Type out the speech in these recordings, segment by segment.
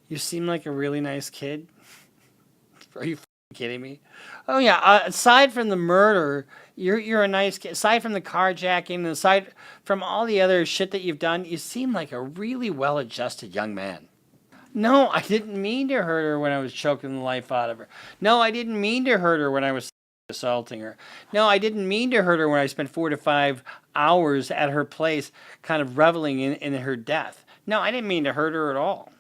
You seem like a really nice kid. Are you kidding me? Oh yeah. Aside from the murder, you're a nice kid. Aside from the carjacking, and aside from all the other shit that you've done, you seem like a really well-adjusted young man. No, I didn't mean to hurt her when I was choking the life out of her. No, I didn't mean to hurt her when I was assaulting her. No, I didn't mean to hurt her when I spent 4 to 5 hours at her place, kind of reveling in her death. No, I didn't mean to hurt her at all.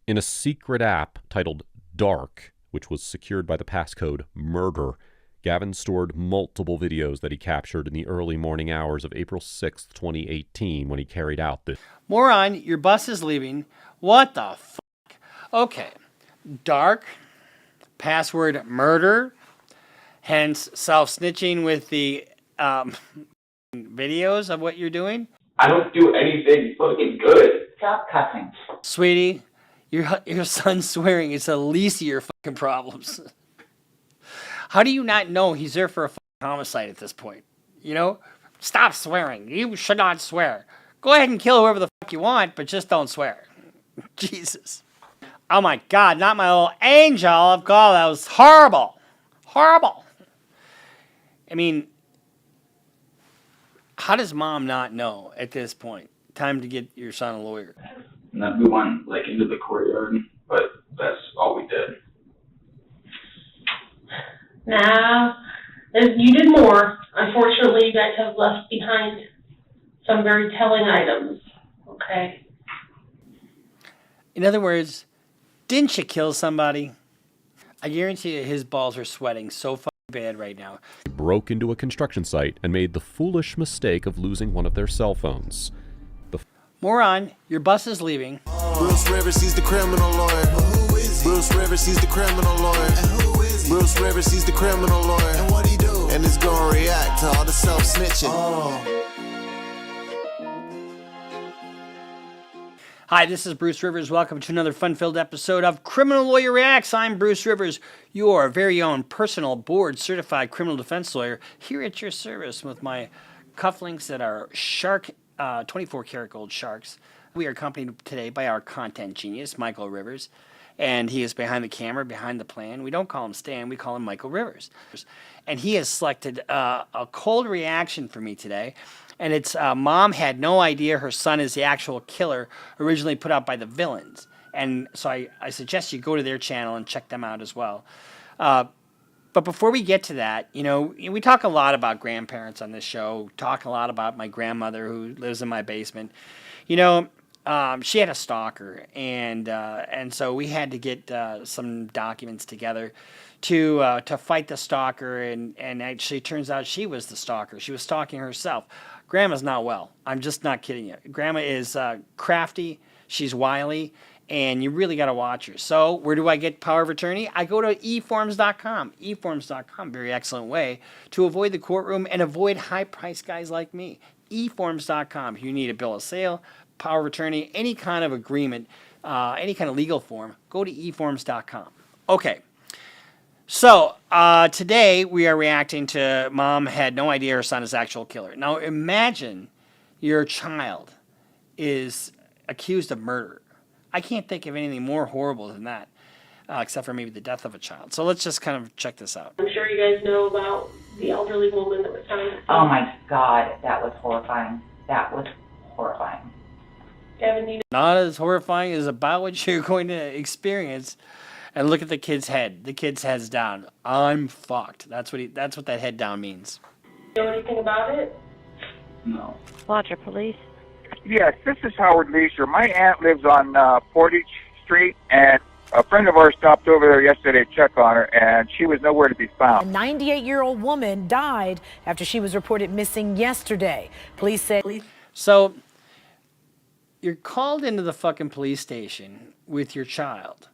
In a secret app titled Dark, which was secured by the passcode MURDER, Gavin stored multiple videos that he captured in the early morning hours of April 6th, 2018, when he carried out this. Moron, your bus is leaving. What the fuck? Okay. Dark, password murder, hence self-snitching with the videos of what you're doing. I don't do anything fucking good. Stop cussing. Sweetie, your son's swearing. It's the least of your fucking problems. How do you not know he's there for a fucking homicide at this point? You know? Stop swearing. You should not swear. Go ahead and kill whoever the fuck you want, but just don't swear. Jesus. Oh my God, not my little angel of God. That was horrible. Horrible. I mean, how does mom not know at this point? Time to get your son a lawyer. And then we went like into the courtyard, but that's all we did. Now, you did more. Unfortunately, you guys have left behind some very telling items. Okay. In other words, didn't you kill somebody? I guarantee you his balls are sweating so fucking bad right now. He broke into a construction site and made the foolish mistake of losing one of their cell phones. Moron, your bus is leaving. Bruce Rivers, he's the criminal lawyer. Bruce Rivers, he's the criminal lawyer. Bruce Rivers, he's the criminal lawyer. And what he do? And it's gonna react to all the self-snitching. Hi, this is Bruce Rivers. Welcome to another fun-filled episode of Criminal Lawyer Reacts. I'm Bruce Rivers, your very own personal board-certified criminal defense lawyer, here at your service with my cufflinks that are shark 24-karat gold sharks. We are accompanied today by our content genius, Michael Rivers, and he is behind the camera, behind the plan. We don't call him Stan, we call him Michael Rivers. And he has selected a cold reaction for me today, and it's Mom had no idea her son is the actual killer, originally put out by the villains. And so I suggest you go to their channel and check them out as well. But before we get to that, you know, we talk a lot about grandparents on this show, talk a lot about my grandmother who lives in my basement. You know, she had a stalker, and so we had to get some documents together to fight the stalker, and actually it turns out she was the stalker. She was stalking herself. Grandma's not well. I'm just not kidding you. Grandma is crafty. She's wily. And you really got to watch her. So where do I get power of attorney? I go to eforms.com. eforms.com, very excellent way to avoid the courtroom and avoid high-priced guys like me. eforms.com. If you need a bill of sale, power of attorney, any kind of agreement, any kind of legal form, go to eforms.com. Okay. So today we are reacting to Mom had no idea her son is the actual killer. Now imagine your child is accused of murder. I can't think of anything more horrible than that, except for maybe the death of a child. So let's just kind of check this out. I'm sure you guys know about the elderly woman that was found. Oh my God, that was horrifying. That was horrifying. Gavin, you know. Not as horrifying as about what you're going to experience. And look at the kid's head. The kid's head's down. I'm fucked. That's what that head down means. You know anything about it? No. Roger, police. Yes, this is Howard Leisure. My aunt lives on Portage Street, and a friend of ours stopped over there yesterday to check on her, and she was nowhere to be found. A 98-year-old woman died after she was reported missing yesterday. Police said... So, you're called into the fucking police station with your child.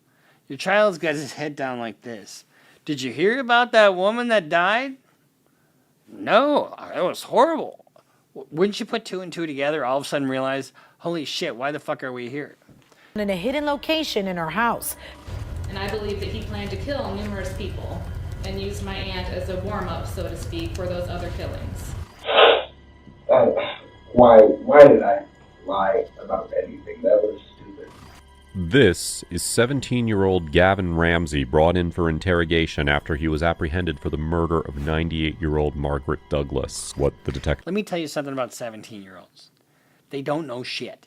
Your child's got his head down like this. Did you hear about that woman that died? No, it was horrible. Wouldn't you put two and two together, all of a sudden realize, holy shit, why the fuck are we here? In a hidden location in her house. And I believe that he planned to kill numerous people and use my aunt as a warm-up, so to speak, for those other killings. Why did I lie about anything? That was stupid. This is 17-year-old Gavin Ramsey, brought in for interrogation after he was apprehended for the murder of 98-year-old Margaret Douglas. What the detective... Let me tell you something about 17-year-olds. They don't know shit.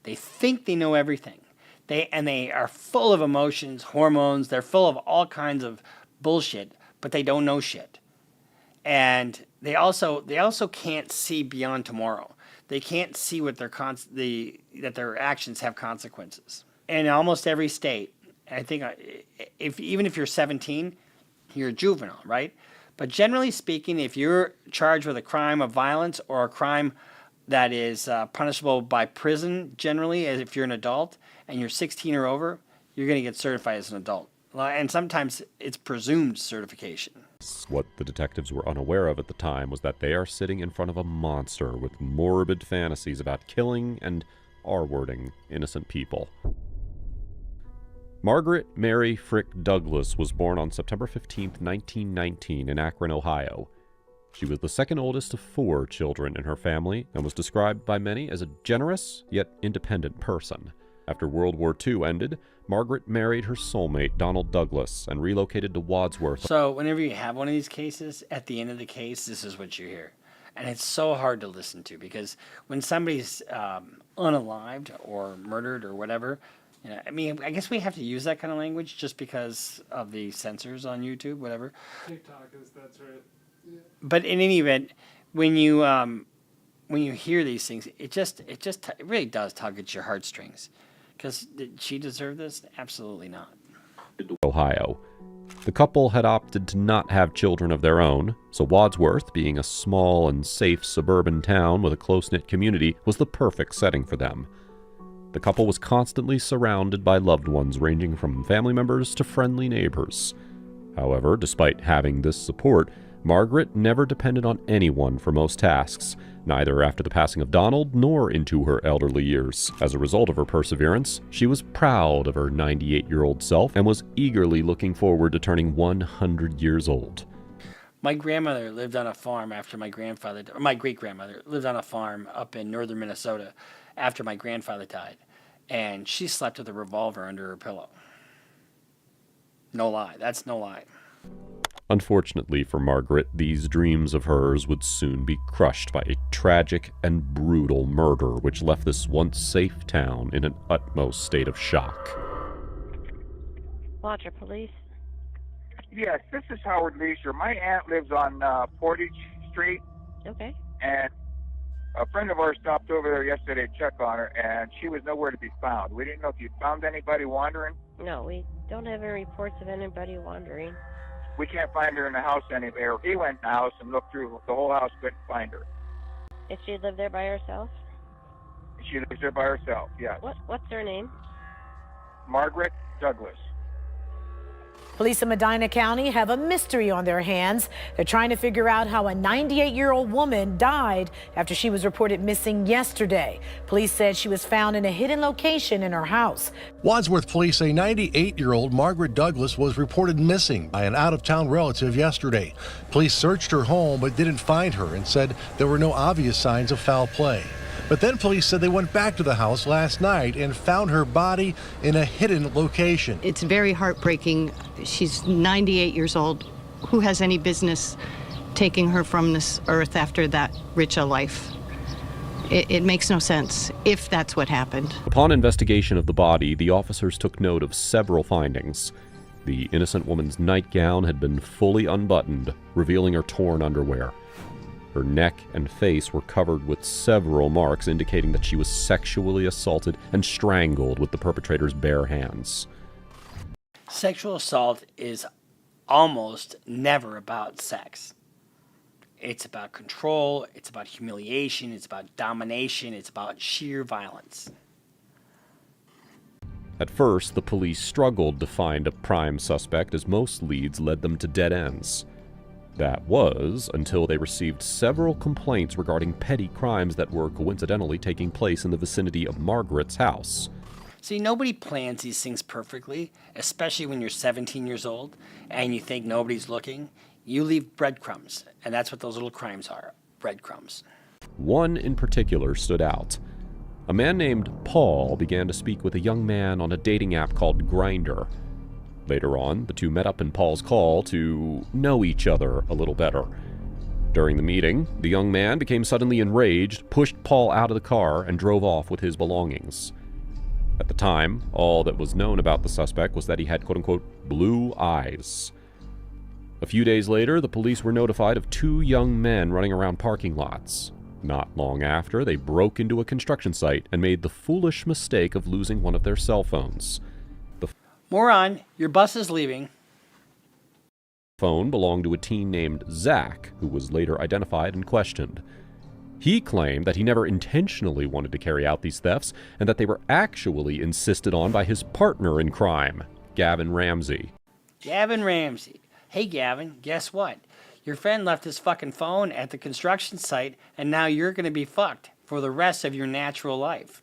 They think they know everything. They are full of emotions, hormones. They're full of all kinds of bullshit, but they don't know shit. And they also can't see beyond tomorrow. They can't see what that their actions have consequences. In almost every state, I think even if you're 17, you're a juvenile, right? But generally speaking, if you're charged with a crime of violence or a crime that is punishable by prison, generally, as if you're an adult and you're 16 or over, you're going to get certified as an adult. And sometimes it's presumed certification. What the detectives were unaware of at the time was that they are sitting in front of a monster with morbid fantasies about killing and R-wording innocent people. Margaret Mary Frick Douglas was born on September 15, 1919 in Akron, Ohio. She was the second oldest of 4 children in her family and was described by many as a generous yet independent person. After World War II ended, Margaret married her soulmate, Donald Douglas, and relocated to Wadsworth. So whenever you have one of these cases, at the end of the case, this is what you hear. And it's so hard to listen to because when somebody's unalived or murdered or whatever, I mean, I guess we have to use that kind of language just because of the censors on YouTube, whatever. TikTok that's right. Yeah. But in any event, when you hear these things, it really does tug at your heartstrings. Because did she deserve this? Absolutely not. Ohio. The couple had opted to not have children of their own, so Wadsworth, being a small and safe suburban town with a close-knit community, was the perfect setting for them. The couple was constantly surrounded by loved ones ranging from family members to friendly neighbors. However, despite having this support, Margaret never depended on anyone for most tasks, neither after the passing of Donald nor into her elderly years. As a result of her perseverance, she was proud of her 98-year-old self and was eagerly looking forward to turning 100 years old. My grandmother lived on a farm after my great-grandmother lived on a farm up in northern Minnesota after my grandfather died, and she slept with a revolver under her pillow. No lie. That's no lie. Unfortunately for Margaret, these dreams of hers would soon be crushed by a tragic and brutal murder which left this once safe town in an utmost state of shock. Lodger Police. Yes, this is Howard Leisure. My aunt lives on Portage Street. Okay. And a friend of ours stopped over there yesterday to check on her, and she was nowhere to be found. We didn't know if you'd found anybody wandering. No, we don't have any reports of anybody wandering. We can't find her in the house anywhere. He went in the house and looked through the whole house, couldn't find her. Did she live there by herself? She lives there by herself, yes. What's her name? Margaret Douglas. Police in Medina County have a mystery on their hands. They're trying to figure out how a 98-year-old woman died after she was reported missing yesterday. Police said she was found in a hidden location in her house. Wadsworth police say 98-year-old Margaret Douglas was reported missing by an out-of-town relative yesterday. Police searched her home but didn't find her and said there were no obvious signs of foul play. But then police said they went back to the house last night and found her body in a hidden location. It's very heartbreaking. She's 98 years old. Who has any business taking her from this earth after that rich a life? It makes no sense, if that's what happened. Upon investigation of the body, the officers took note of several findings. The innocent woman's nightgown had been fully unbuttoned, revealing her torn underwear. Her neck and face were covered with several marks indicating that she was sexually assaulted and strangled with the perpetrator's bare hands. Sexual assault is almost never about sex. It's about control, it's about humiliation, it's about domination, it's about sheer violence. At first, the police struggled to find a prime suspect as most leads led them to dead ends. That was until they received several complaints regarding petty crimes that were coincidentally taking place in the vicinity of Margaret's house. See, nobody plans these things perfectly, especially when you're 17 years old and you think nobody's looking. You leave breadcrumbs, and that's what those little crimes are, breadcrumbs. One in particular stood out. A man named Paul began to speak with a young man on a dating app called Grindr. Later on, the two met up in Paul's call to know each other a little better. During the meeting, the young man became suddenly enraged, pushed Paul out of the car, and drove off with his belongings. At the time, all that was known about the suspect was that he had quote-unquote blue eyes. A few days later, the police were notified of two young men running around parking lots. Not long after, they broke into a construction site and made the foolish mistake of losing one of their cell phones. The Moron, your bus is leaving. phone belonged to a teen named Zach, who was later identified and questioned. He claimed that he never intentionally wanted to carry out these thefts and that they were actually insisted on by his partner in crime, Gavin Ramsey. Gavin Ramsey. Hey, Gavin, guess what? Your friend left his fucking phone at the construction site, and now you're going to be fucked for the rest of your natural life.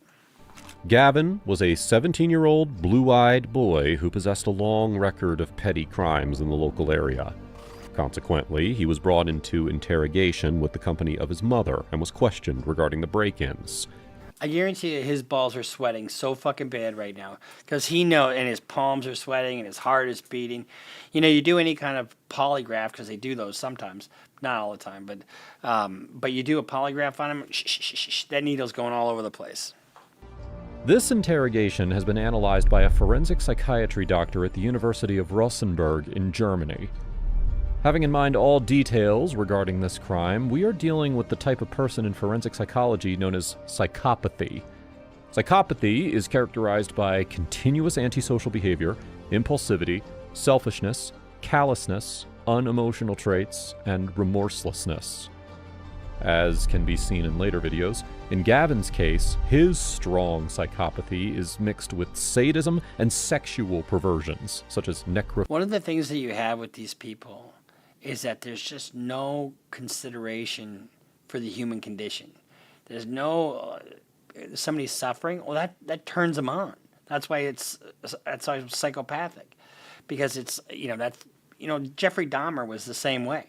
Gavin was a 17-year-old blue-eyed boy who possessed a long record of petty crimes in the local area. Consequently, he was brought into interrogation with the company of his mother and was questioned regarding the break-ins. I guarantee you his balls are sweating so fucking bad right now because he knows, and his palms are sweating and his heart is beating. You know, you do any kind of polygraph, because they do those sometimes, not all the time, but you do a polygraph on him, that needle's going all over the place. This interrogation has been analyzed by a forensic psychiatry doctor at the University of Rosenberg in Germany. Having in mind all details regarding this crime, we are dealing with the type of person in forensic psychology known as psychopathy. Psychopathy is characterized by continuous antisocial behavior, impulsivity, selfishness, callousness, unemotional traits, and remorselessness. As can be seen in later videos, in Gavin's case, his strong psychopathy is mixed with sadism and sexual perversions, such as necrophilia. One of the things that you have with these people is that there's just no consideration for the human condition. There's no, somebody's suffering, well, that turns them on. That's why it's psychopathic. Because it's, Jeffrey Dahmer was the same way.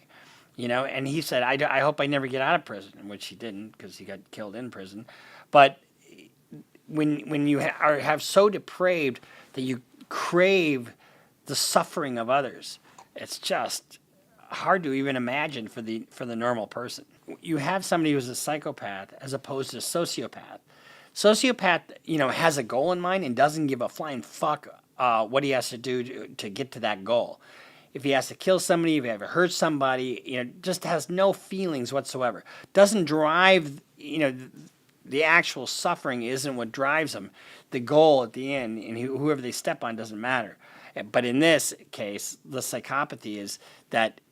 And he said, I hope I never get out of prison, which he didn't because he got killed in prison. But when you have so depraved that you crave the suffering of others, it's just hard to even imagine for the normal person. You have somebody who's a psychopath as opposed to a sociopath. Sociopath, has a goal in mind and doesn't give a flying fuck what he has to do to get to that goal. If he has to kill somebody, if he ever hurts somebody, just has no feelings whatsoever. Doesn't drive, the actual suffering isn't what drives him. The goal at the end, and whoever they step on doesn't matter. But in this case, the psychopathy is that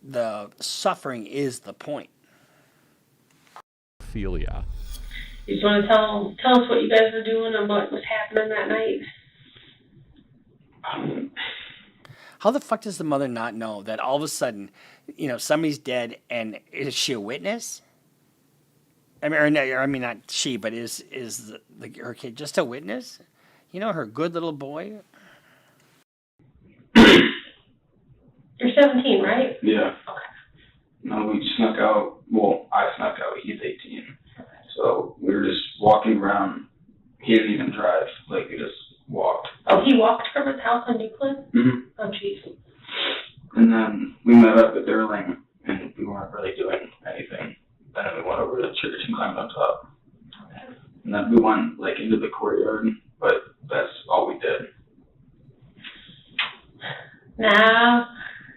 the suffering is the point. Philia. You just want to tell us what you guys were doing and what was happening that night? How the fuck does the mother not know that all of a sudden, somebody's dead, and is she a witness? Not she, but is her kid just a witness? Her good little boy. You're 17, right? Yeah. Okay. No, we snuck out. Well, I snuck out. He's 18. So we were just walking around. He didn't even drive. We just walked. Oh, he walked from his house in Euclid? Mm-hmm. Oh, jeez. And then we met up at Durling, and we weren't really doing anything. Then we went over to the church and climbed on top. And then we went, into the courtyard, but that's all we did. Now,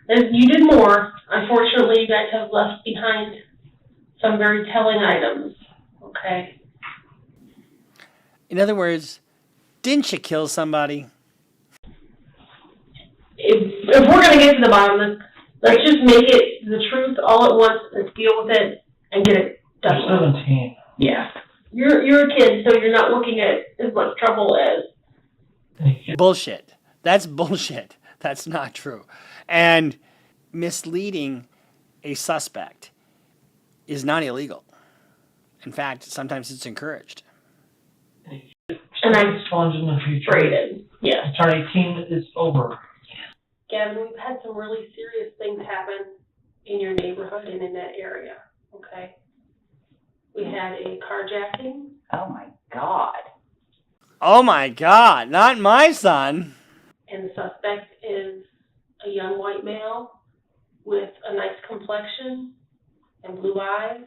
you did more. Unfortunately, you guys have left behind some very telling items. Okay. In other words, didn't you kill somebody? If we're going to get to the bottom of this, let's just make it the truth all at once. Let's deal with it and get it done. You're 17. Yeah. You're a kid, so you're not looking at as much trouble as... Bullshit. That's bullshit. That's not true. And misleading a suspect is not illegal. In fact, sometimes it's encouraged. And I'm challenged in the future. Braden. Yeah. Turn 18 is over. Gavin, we've had some really serious things happen in your neighborhood and in that area, okay? We had a carjacking, Oh my God. Oh my God, not my son. And the suspect is a young white male with a nice complexion and blue eyes. Is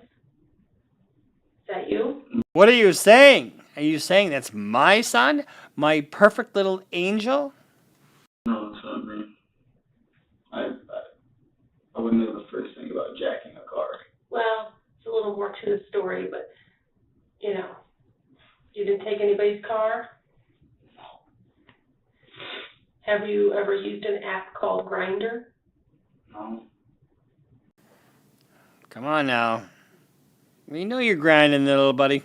that you? What are you saying? Are you saying that's my son? My perfect little angel? No, it's not me. I wouldn't know the first thing about jacking a car. Well, it's a little more to the story, but, you didn't take anybody's car? Have you ever used an app called Grindr? No. Come on now. We know you're grinding, little buddy.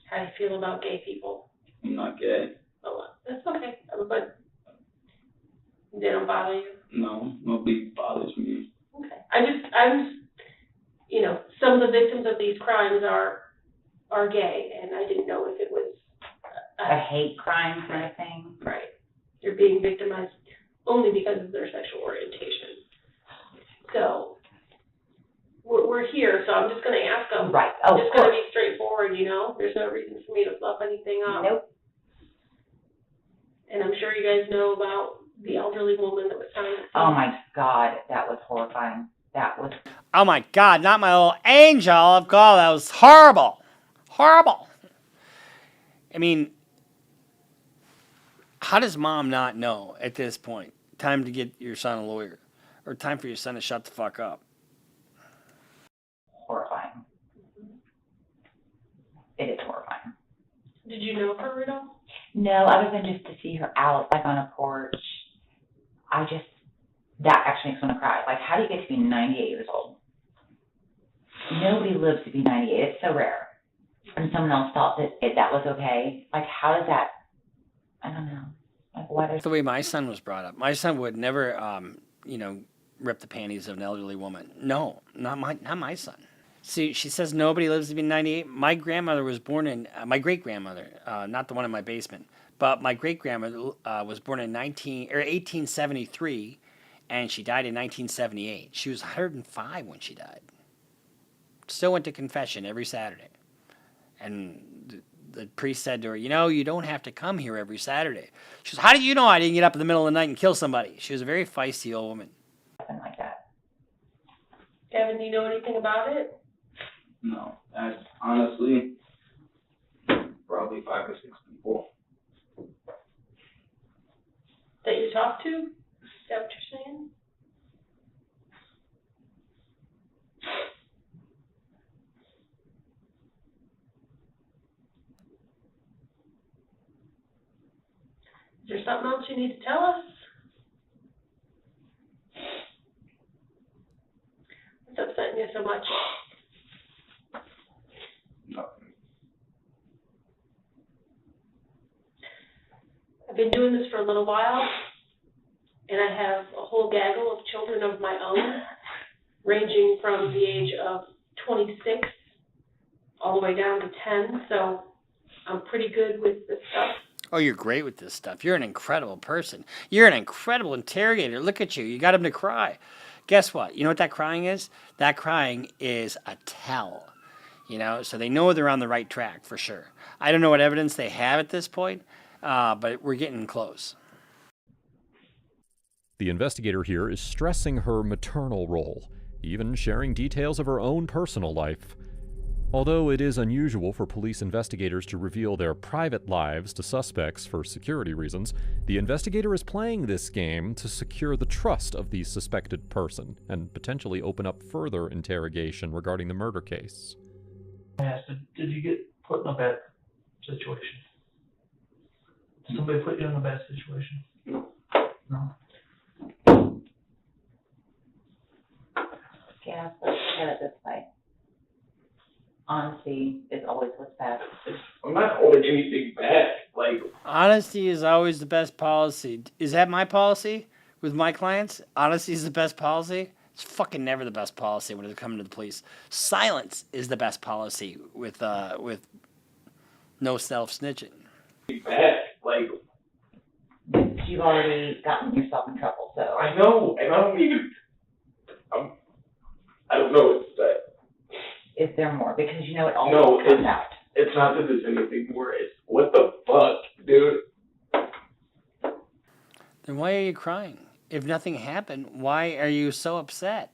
How do you feel about gay people? I'm not gay. Oh, well, that's okay. But they don't bother you? No, nobody bothers me. Okay. Some of the victims of these crimes are gay, and I didn't know if it was A hate crime kind of thing? right. They're being victimized only because of their sexual orientation. So we're here, so I'm just going to ask them. Right. I'm Oh, just of going to course. be straightforward, There's no reason for me to fluff anything up. Nope. And I'm sure you guys know about the elderly woman that was found. Oh my God, that was horrifying. That was. Oh my God, not my little angel of God. That was horrible. Horrible. I mean, how does mom not know at this point? Time to get your son a lawyer. Or time for your son to shut the fuck up. Horrifying. It is horrifying. Did you know her at all? No, other than just to see her out, like on a porch, that actually makes me want to cry. Like, how do you get to be 98 years old? Nobody lives to be 98. It's so rare. And someone else thought that was okay. Like, how does that, I don't know. Like, why That's the way my son was brought up. My son would never, rip the panties of an elderly woman. No, not my son. See, she says nobody lives to be 98. My grandmother was born in, my great-grandmother, not the one in my basement, but my great-grandmother was born in 1873, and she died in 1978. She was 105 when she died. Still went to confession every Saturday. And the priest said to her, you don't have to come here every Saturday. She goes, how do you know I didn't get up in the middle of the night and kill somebody? She was a very feisty old woman. Something like that. Kevin, do you know anything about it? No. Honestly, probably 5 or 6 people. That you talked to? Is that what you're saying? Is there something else you need to tell us? What's upsetting you so much? Nothing. I've been doing this for a little while, and I have a whole gaggle of children of my own, ranging from the age of 26 all the way down to 10, so I'm pretty good with this stuff. Oh, you're great with this stuff. You're an incredible person. You're an incredible interrogator. Look at you. You got him to cry. Guess what? You know what that crying is? That crying is a tell. So they know they're on the right track for sure. I don't know what evidence they have at this point, but we're getting close. The investigator here is stressing her maternal role, even sharing details of her own personal life. Although it is unusual for police investigators to reveal their private lives to suspects for security reasons, the investigator is playing this game to secure the trust of the suspected person and potentially open up further interrogation regarding the murder case. I asked, did you get put in a bad situation? Did somebody put you in a bad situation? No. No? Yeah, let's put it this way. Honesty is always what's best. I'm not holding anything back. Like, Honesty is always the best policy. Is that my policy with my clients? Honesty is the best policy? It's fucking never the best policy when it's coming to the police. Silence is the best policy with no self-snitching. back. Like, You've already gotten yourself in trouble, so. I know, and I don't even. I don't know what to say. Is there more? Because it always No, comes it's out. it's not that there's anything more. It's what the fuck, dude. Then why are you crying? If nothing happened, why are you so upset?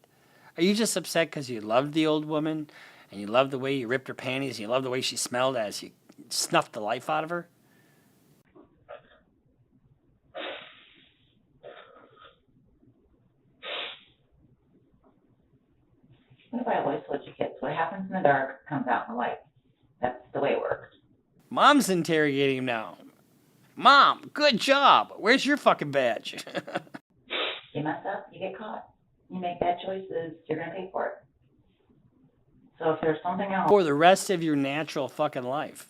Are you just upset because you loved the old woman and you loved the way you ripped her panties and you loved the way she smelled as you snuffed the life out of her? What if I always told you kids, what happens in the dark comes out in the light? That's the way it works. Mom's interrogating him now. Mom, good job. Where's your fucking badge? You mess up, you get caught. You make bad choices, you're gonna pay for it. So if there's something else, For the rest of your natural fucking life.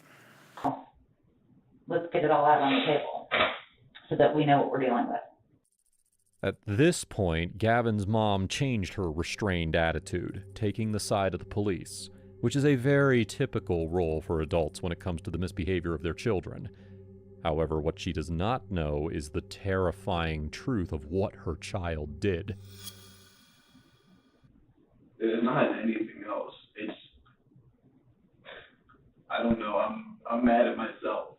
let's get it all out on the table so that we know what we're dealing with. At this point, Gavin's mom changed her restrained attitude, taking the side of the police, which is a very typical role for adults when it comes to the misbehavior of their children. However, what she does not know is the terrifying truth of what her child did. It's not anything else. It's, I don't know, I'm mad at myself.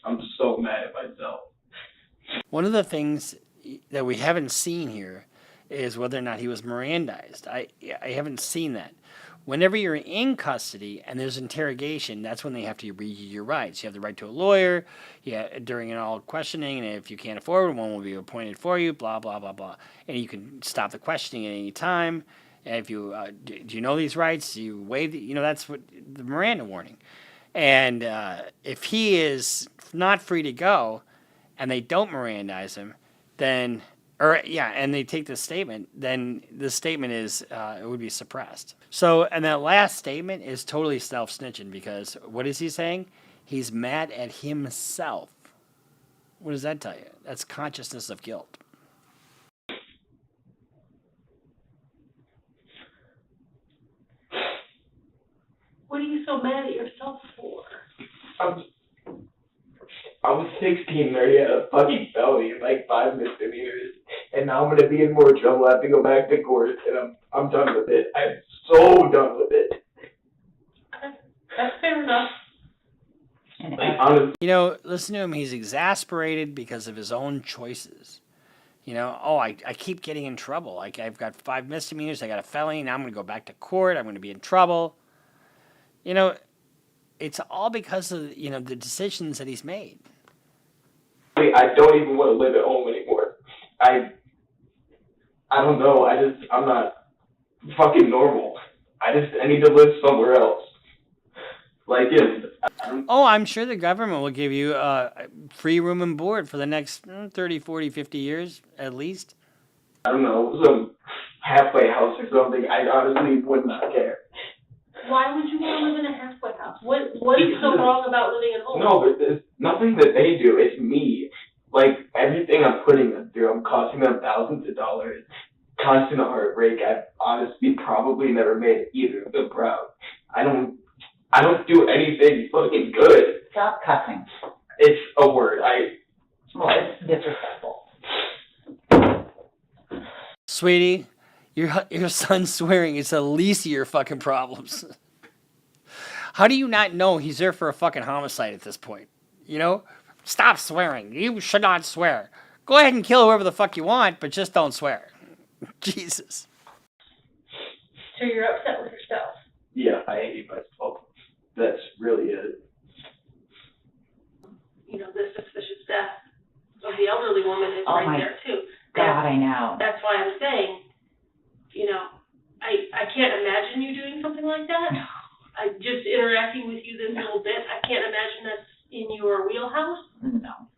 I'm so mad at myself. One of the things that we haven't seen here is whether or not he was Mirandized. I haven't seen that. Whenever you're in custody and there's interrogation, that's when they have to read you your rights. You have the right to a lawyer, during an all questioning, and if you can't afford one will be appointed for you, blah, blah, blah, blah. And you can stop the questioning at any time. And if you, do you know these rights? You waive, that's what the Miranda warning. And if he is not free to go and they don't Mirandize him, then, and they take the statement, then the statement is, it would be suppressed. So, and that last statement is totally self-snitching because what is he saying? He's mad at himself. What does that tell you? That's consciousness of guilt. What are you so mad at yourself for? I was 16 and already had a fucking felony and like 5 misdemeanors, and now I'm gonna be in more trouble. I have to go back to court, and I'm done with it. I'm so done with it. That's fair enough. Like, honestly. Listen to him. He's exasperated because of his own choices. I keep getting in trouble. Like, I've got 5 misdemeanors. I got a felony. Now I'm going to go back to court. I'm going to be in trouble. It's all because of, the decisions that he's made. I don't even want to live at home anymore. I don't know. I'm not fucking normal. I need to live somewhere else. I'm sure the government will give you free room and board for the next 30, 40, 50 years at least. I don't know, some halfway house or something. I honestly would not care. Why would you want to live in a halfway house? What is so wrong about living at home? No, but there's nothing that they do. It's me. Like, everything I'm putting them through, I'm costing them thousands of dollars. Constant heartbreak. I've honestly probably never made either of them proud. I don't do anything fucking good. Stop cussing. It's a word. Well, it's disrespectful. Sweetie, your son's swearing. It's the least of your fucking problems. How do you not know he's there for a fucking homicide at this point? Stop swearing. You should not swear. Go ahead and kill whoever the fuck you want, but just don't swear. Jesus. So you're upset with yourself? Yeah, I hate myself. That's really it. The suspicious death of the elderly woman is right there too. God, I know. That's why I'm saying, I can't imagine you doing something like that. I just interacting with you this little bit, I can't imagine that's in your wheelhouse. No.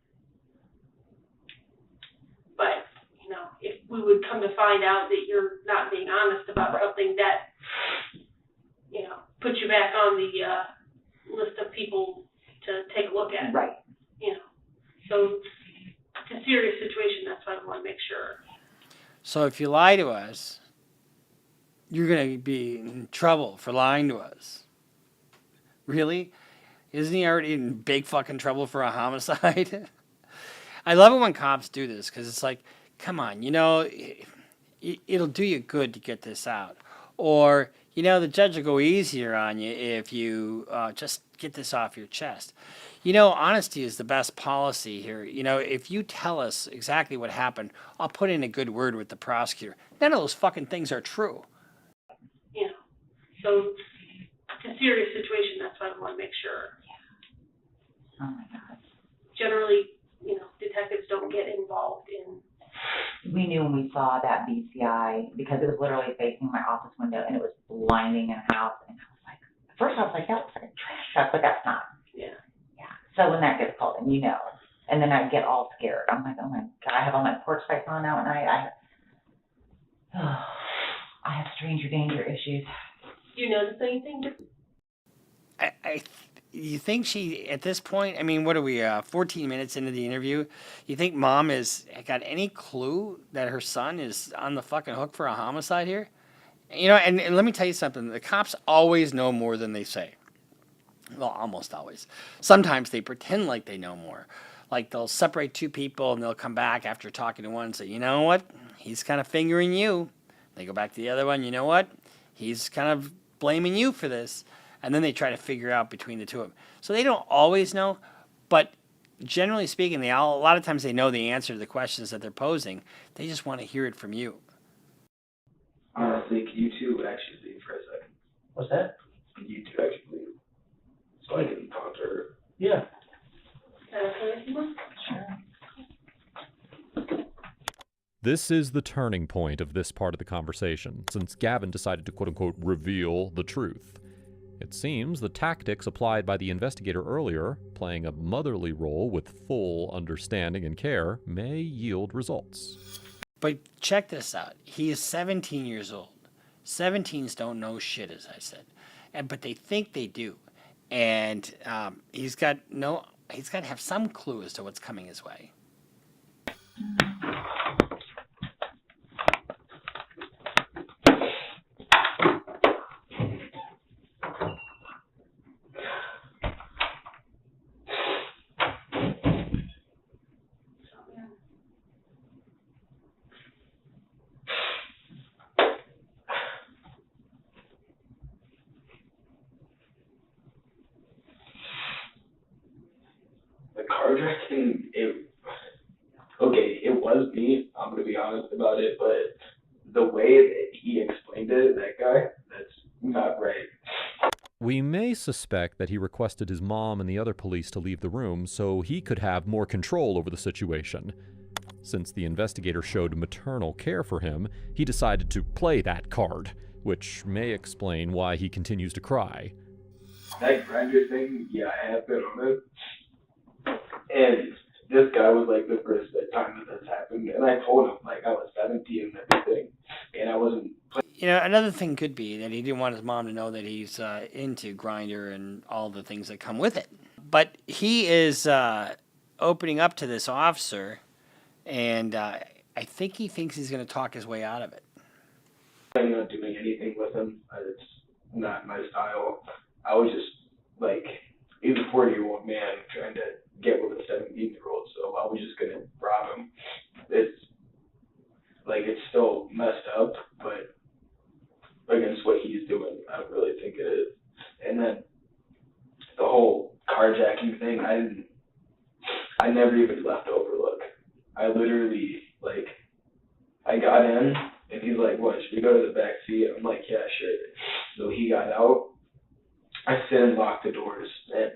But, if we would come to find out that you're not being honest about something that, put you back on the list of people to take a look at. Right. So it's a serious situation. That's why I want to make sure. So if you lie to us, you're going to be in trouble for lying to us. Really? Isn't he already in big fucking trouble for a homicide? I love it when cops do this because it's like, come on, it'll do you good to get this out. Or the judge will go easier on you if you just get this off your chest. Honesty is the best policy here. If you tell us exactly what happened, I'll put in a good word with the prosecutor. None of those fucking things are true. So it's a serious situation. That's why I want to make sure. Oh my God. Generally, detectives don't get involved in. We knew when we saw that BCI because it was literally facing my office window and it was blinding in the house. And I was like, at first I was like, that looks like a trash truck, but that's not. Yeah. Yeah. So when that gets called, and and then I get all scared. I'm like, oh my God, I have all my porch lights on now at night. I have stranger danger issues. Do you notice anything different? You think she, at this point, what are we, 14 minutes into the interview? You think mom has got any clue that her son is on the fucking hook for a homicide here? And let me tell you something. The cops always know more than they say. Well, almost always. Sometimes they pretend like they know more. Like they'll separate two people and they'll come back after talking to one and say, you know what? He's kind of fingering you. They go back to the other one. You know what? He's kind of blaming you for this. And then they try to figure out between the two of them. So they don't always know, but generally speaking, a lot of times they know the answer to the questions that they're posing. They just want to hear it from you. Honestly, can you two actually leave for a second? What's that? Can you two actually leave? So I can talk to her. Yeah. Sure. This is the turning point of this part of the conversation, since Gavin decided to quote-unquote reveal the truth. It seems the tactics applied by the investigator earlier, playing a motherly role with full understanding and care, may yield results. But check this out. He is 17 years old. 17s don't know shit, as I said. But they think they do. And he's got to have some clue as to what's coming his way. Carjacking, it was me. I'm going to be honest about it, but the way that he explained it, that guy, that's not right. We may suspect that he requested his mom and the other police to leave the room so he could have more control over the situation. Since the investigator showed maternal care for him, he decided to play that card, which may explain why he continues to cry. That grinder thing, yeah, I have been on it. And this guy was like the first time that this happened, and I told him like I was 17 and everything, and I wasn't. Another thing could be that he didn't want his mom to know that he's into Grindr and all the things that come with it. But he is opening up to this officer, and I think he thinks he's going to talk his way out of it. I'm not doing anything with him. It's not my style. I was just like, he's a 40-year-old man trying to get with a 17-year-old, so I was just going to rob him. It's still messed up, but against what he's doing, I don't really think it is. And then the whole carjacking thing, I never even left Overlook. I literally, I got in, and he's like, what, should we go to the back seat? I'm like, yeah, sure. So he got out. I sit and locked the doors and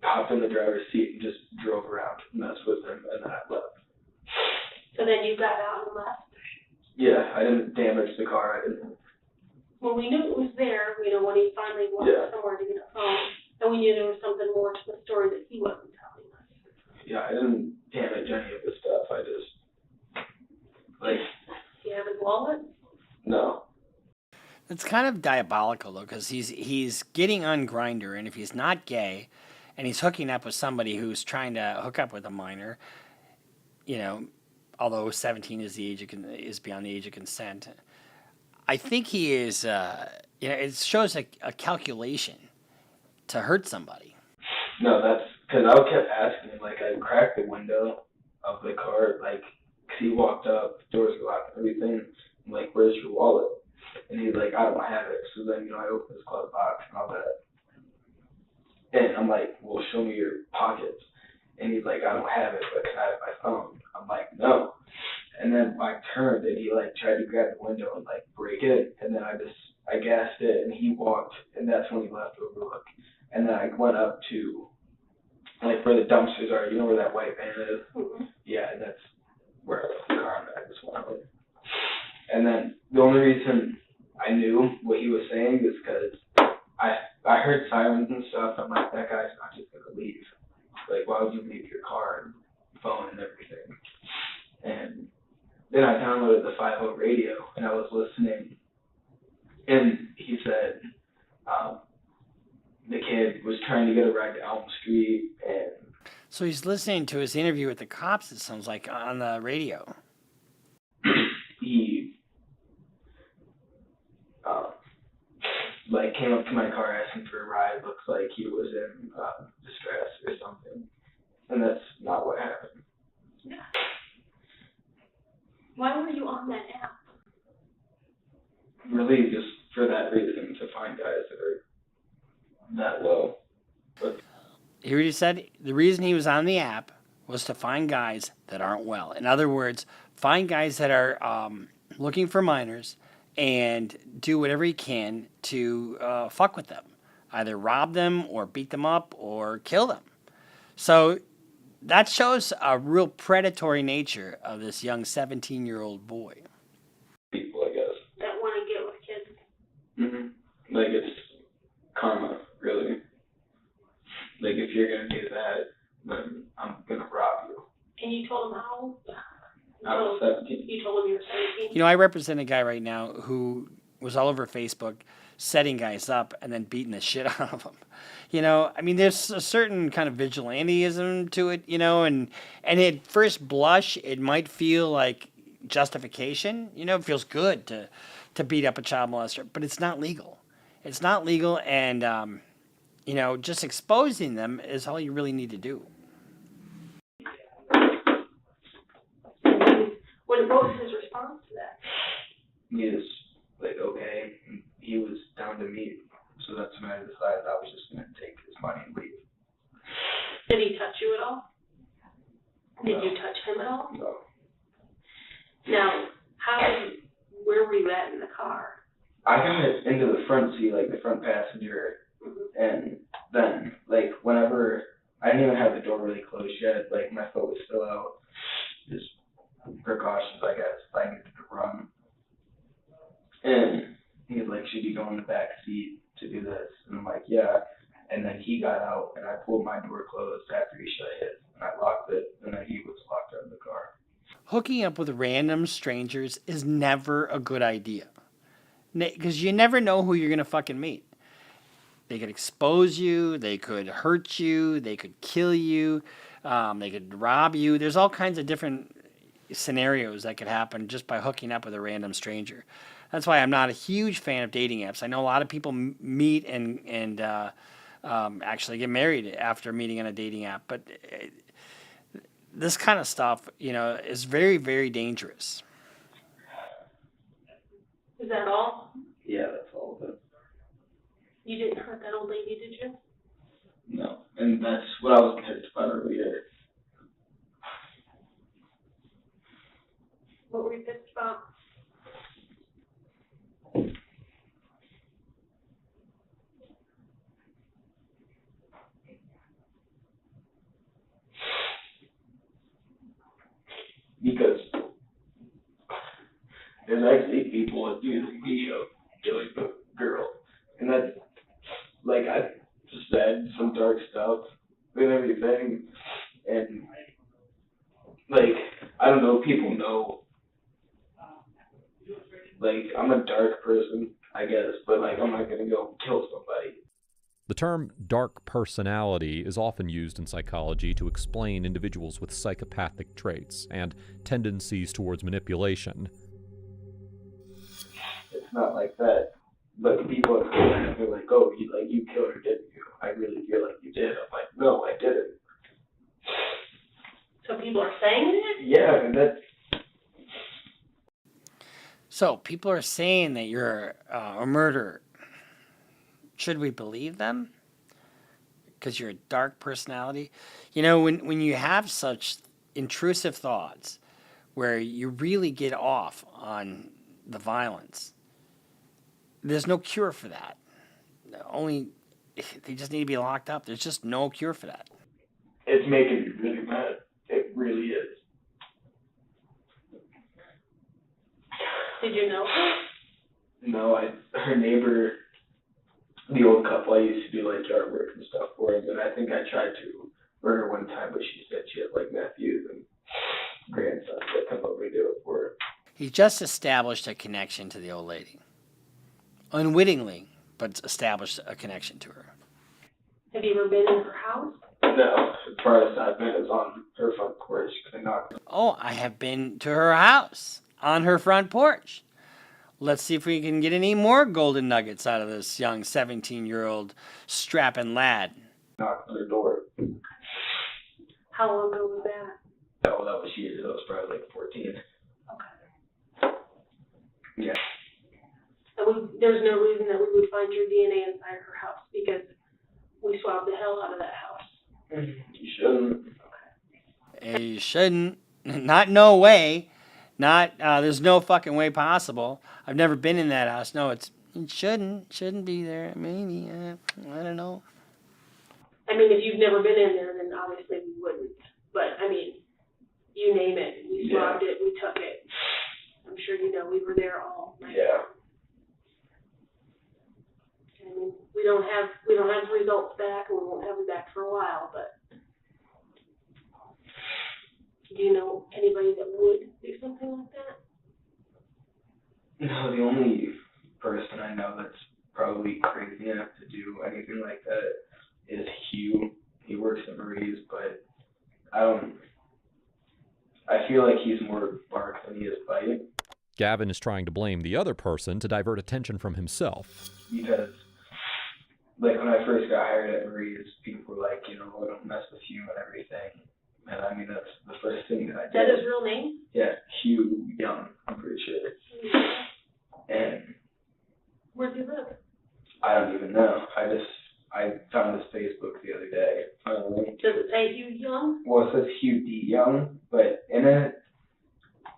hopped in the driver's seat and just drove around, messed with him, and then I left. So then you got out and left? Yeah, I didn't damage the car. Well, we knew it was there, when he finally walked somewhere to get a phone, and we knew there was something more to the story that he wasn't telling us. Yeah, I didn't damage any of the stuff. I just, Do you have his wallet? No. It's kind of diabolical, though, because he's getting on Grindr, and if he's not gay, and he's hooking up with somebody who's trying to hook up with a minor, although 17 is beyond the age of consent, I think he is, it shows a calculation to hurt somebody. No, that's because I kept asking him, I cracked the window of the car, because he walked up, doors were locked, everything. I'm like, where's your wallet? And he's like, I don't have it. So then, I open his glove box and all that. And I'm like, well, show me your pockets. And he's like, I don't have it, but can I have my phone? I'm like, no. And then I turned and he tried to grab the window and break it. And then I gassed it and he walked, and that's when he left overlook. And then I went up to where the dumpsters are, where that white van is? Mm-hmm. Yeah, and that's where I left the car and I just went over. And then the only reason I knew what he was saying is because I heard sirens and stuff. I'm like, that guy's not just gonna leave. Why would you leave your car and phone and everything? And then I downloaded the 5.0 radio and I was listening, and he said the kid was trying to get a ride to Elm Street, and So he's listening to his interview with the cops, it sounds like, on the radio. he came up to my car asking for a ride. Looks like he was in distress or something, and that's not what happened. Yeah. Why were you on that app? Really, just for that reason, to find guys that are that low. But Here he said the reason he was on the app was to find guys that aren't well. In other words, find guys that are looking for minors and do whatever he can to fuck with them, either rob them or beat them up or kill them. So that shows a real predatory nature of this young 17-year-old boy. people, I guess. That want to get with kids. Mm-hmm. It's karma, really. If you're gonna do that, then I'm gonna rob you. And you told him how? I was 17. You told him you were 17? I represent a guy right now who was all over Facebook setting guys up and then beating the shit out of them. There's a certain kind of vigilanteism to it, and at first blush, it might feel like justification. It feels good to beat up a child molester, but it's not legal. It's not legal, and, just exposing them is all you really need to do. What was his response to that? He was okay. He was down to meet. So that's when I decided I was just going to take his money and leave. Did he touch you at all? Did No. you touch him at all? No. Now, where were you at in the car? I got into the front seat, the front passenger, and then, whenever, I didn't even have the door really closed yet, my foot was still out. Just precautions, I guess, if I needed to run. And he was like, should you go in the back seat to do this? And I'm like, yeah. And then he got out, and I pulled my door closed after he shut his, and I locked it, and then he was locked out of the car. Hooking up with random strangers is never a good idea. Because you never know who you're going to fucking meet. They could expose you, they could hurt you, they could kill you, they could rob you. There's all kinds of different scenarios that could happen just by hooking up with a random stranger. That's why I'm not a huge fan of dating apps. I know a lot of people meet and actually get married after meeting on a dating app, but this kind of stuff, is very, very dangerous. Is that all? Yeah, that's all of it. You didn't hurt that old lady, did you? No. And that's what I was pissed about earlier. What were you pissed about? Because there's actually people that do the video killing the girl. And that's, I just said some dark stuff and everything. And, I don't know, people know. I'm a dark person, I guess, but, I'm not going to go kill somebody. The term dark personality is often used in psychology to explain individuals with psychopathic traits and tendencies towards manipulation. It's not like that. But people are saying, they're like, oh, you killed her, didn't you? I really feel like you did. I'm like, no, I didn't. So people are saying it? Yeah, and that's... So people are saying that you're a murderer. Should we believe them? Because you're a dark personality? You know, when you have such intrusive thoughts where you really get off on the violence, there's no cure for that. Only they just need to be locked up. There's just no cure for that. It's making me really mad. It really is. Did you know? No, her neighbor, the old couple, I used to do like yard work and stuff for him, and I think I tried to murder her one time, but she said she had like nephews and grandsons that come over and do it for her. He just established a connection to the old lady. Unwittingly, but established a connection to her. Have you ever been in her house? No, as far as I've been is on her front porch because I knocked. Oh, I have been to her house on her front porch. Let's see if we can get any more golden nuggets out of this young 17-year-old strapping lad. Knocked on her door. How long ago was that? Oh, that was years. I was probably like 14. Okay. Yeah. And there's no reason that we would find your DNA inside her house because we swabbed the hell out of that house. You shouldn't. You shouldn't. Not no way. Not, there's no fucking way possible. I've never been in that house. No, it shouldn't be there. Maybe, I don't know. I mean, if you've never been in there, then obviously we wouldn't. But, I mean, you name it. We swabbed it, we took it. I'm sure you know we were there all night. Yeah. I mean, we don't have the results back, and we won't have them back for a while, but do you know anybody that would do something like that? No, the only person I know that's probably crazy enough to do anything like that is Hugh. He works at Marie's, but I feel like he's more bark than he is bite. Gavin is trying to blame the other person to divert attention from himself. Because, like, when I first got hired at Marie's, people were like, you know, I don't mess with you and everything. And I mean, that's the first thing that I did. Is that his real name? Yeah, Hugh Young, I'm pretty sure. And Where does he live? I don't even know. I found his Facebook the other day. Does it say Hugh Young? Well, it says Hugh D. Young, but in it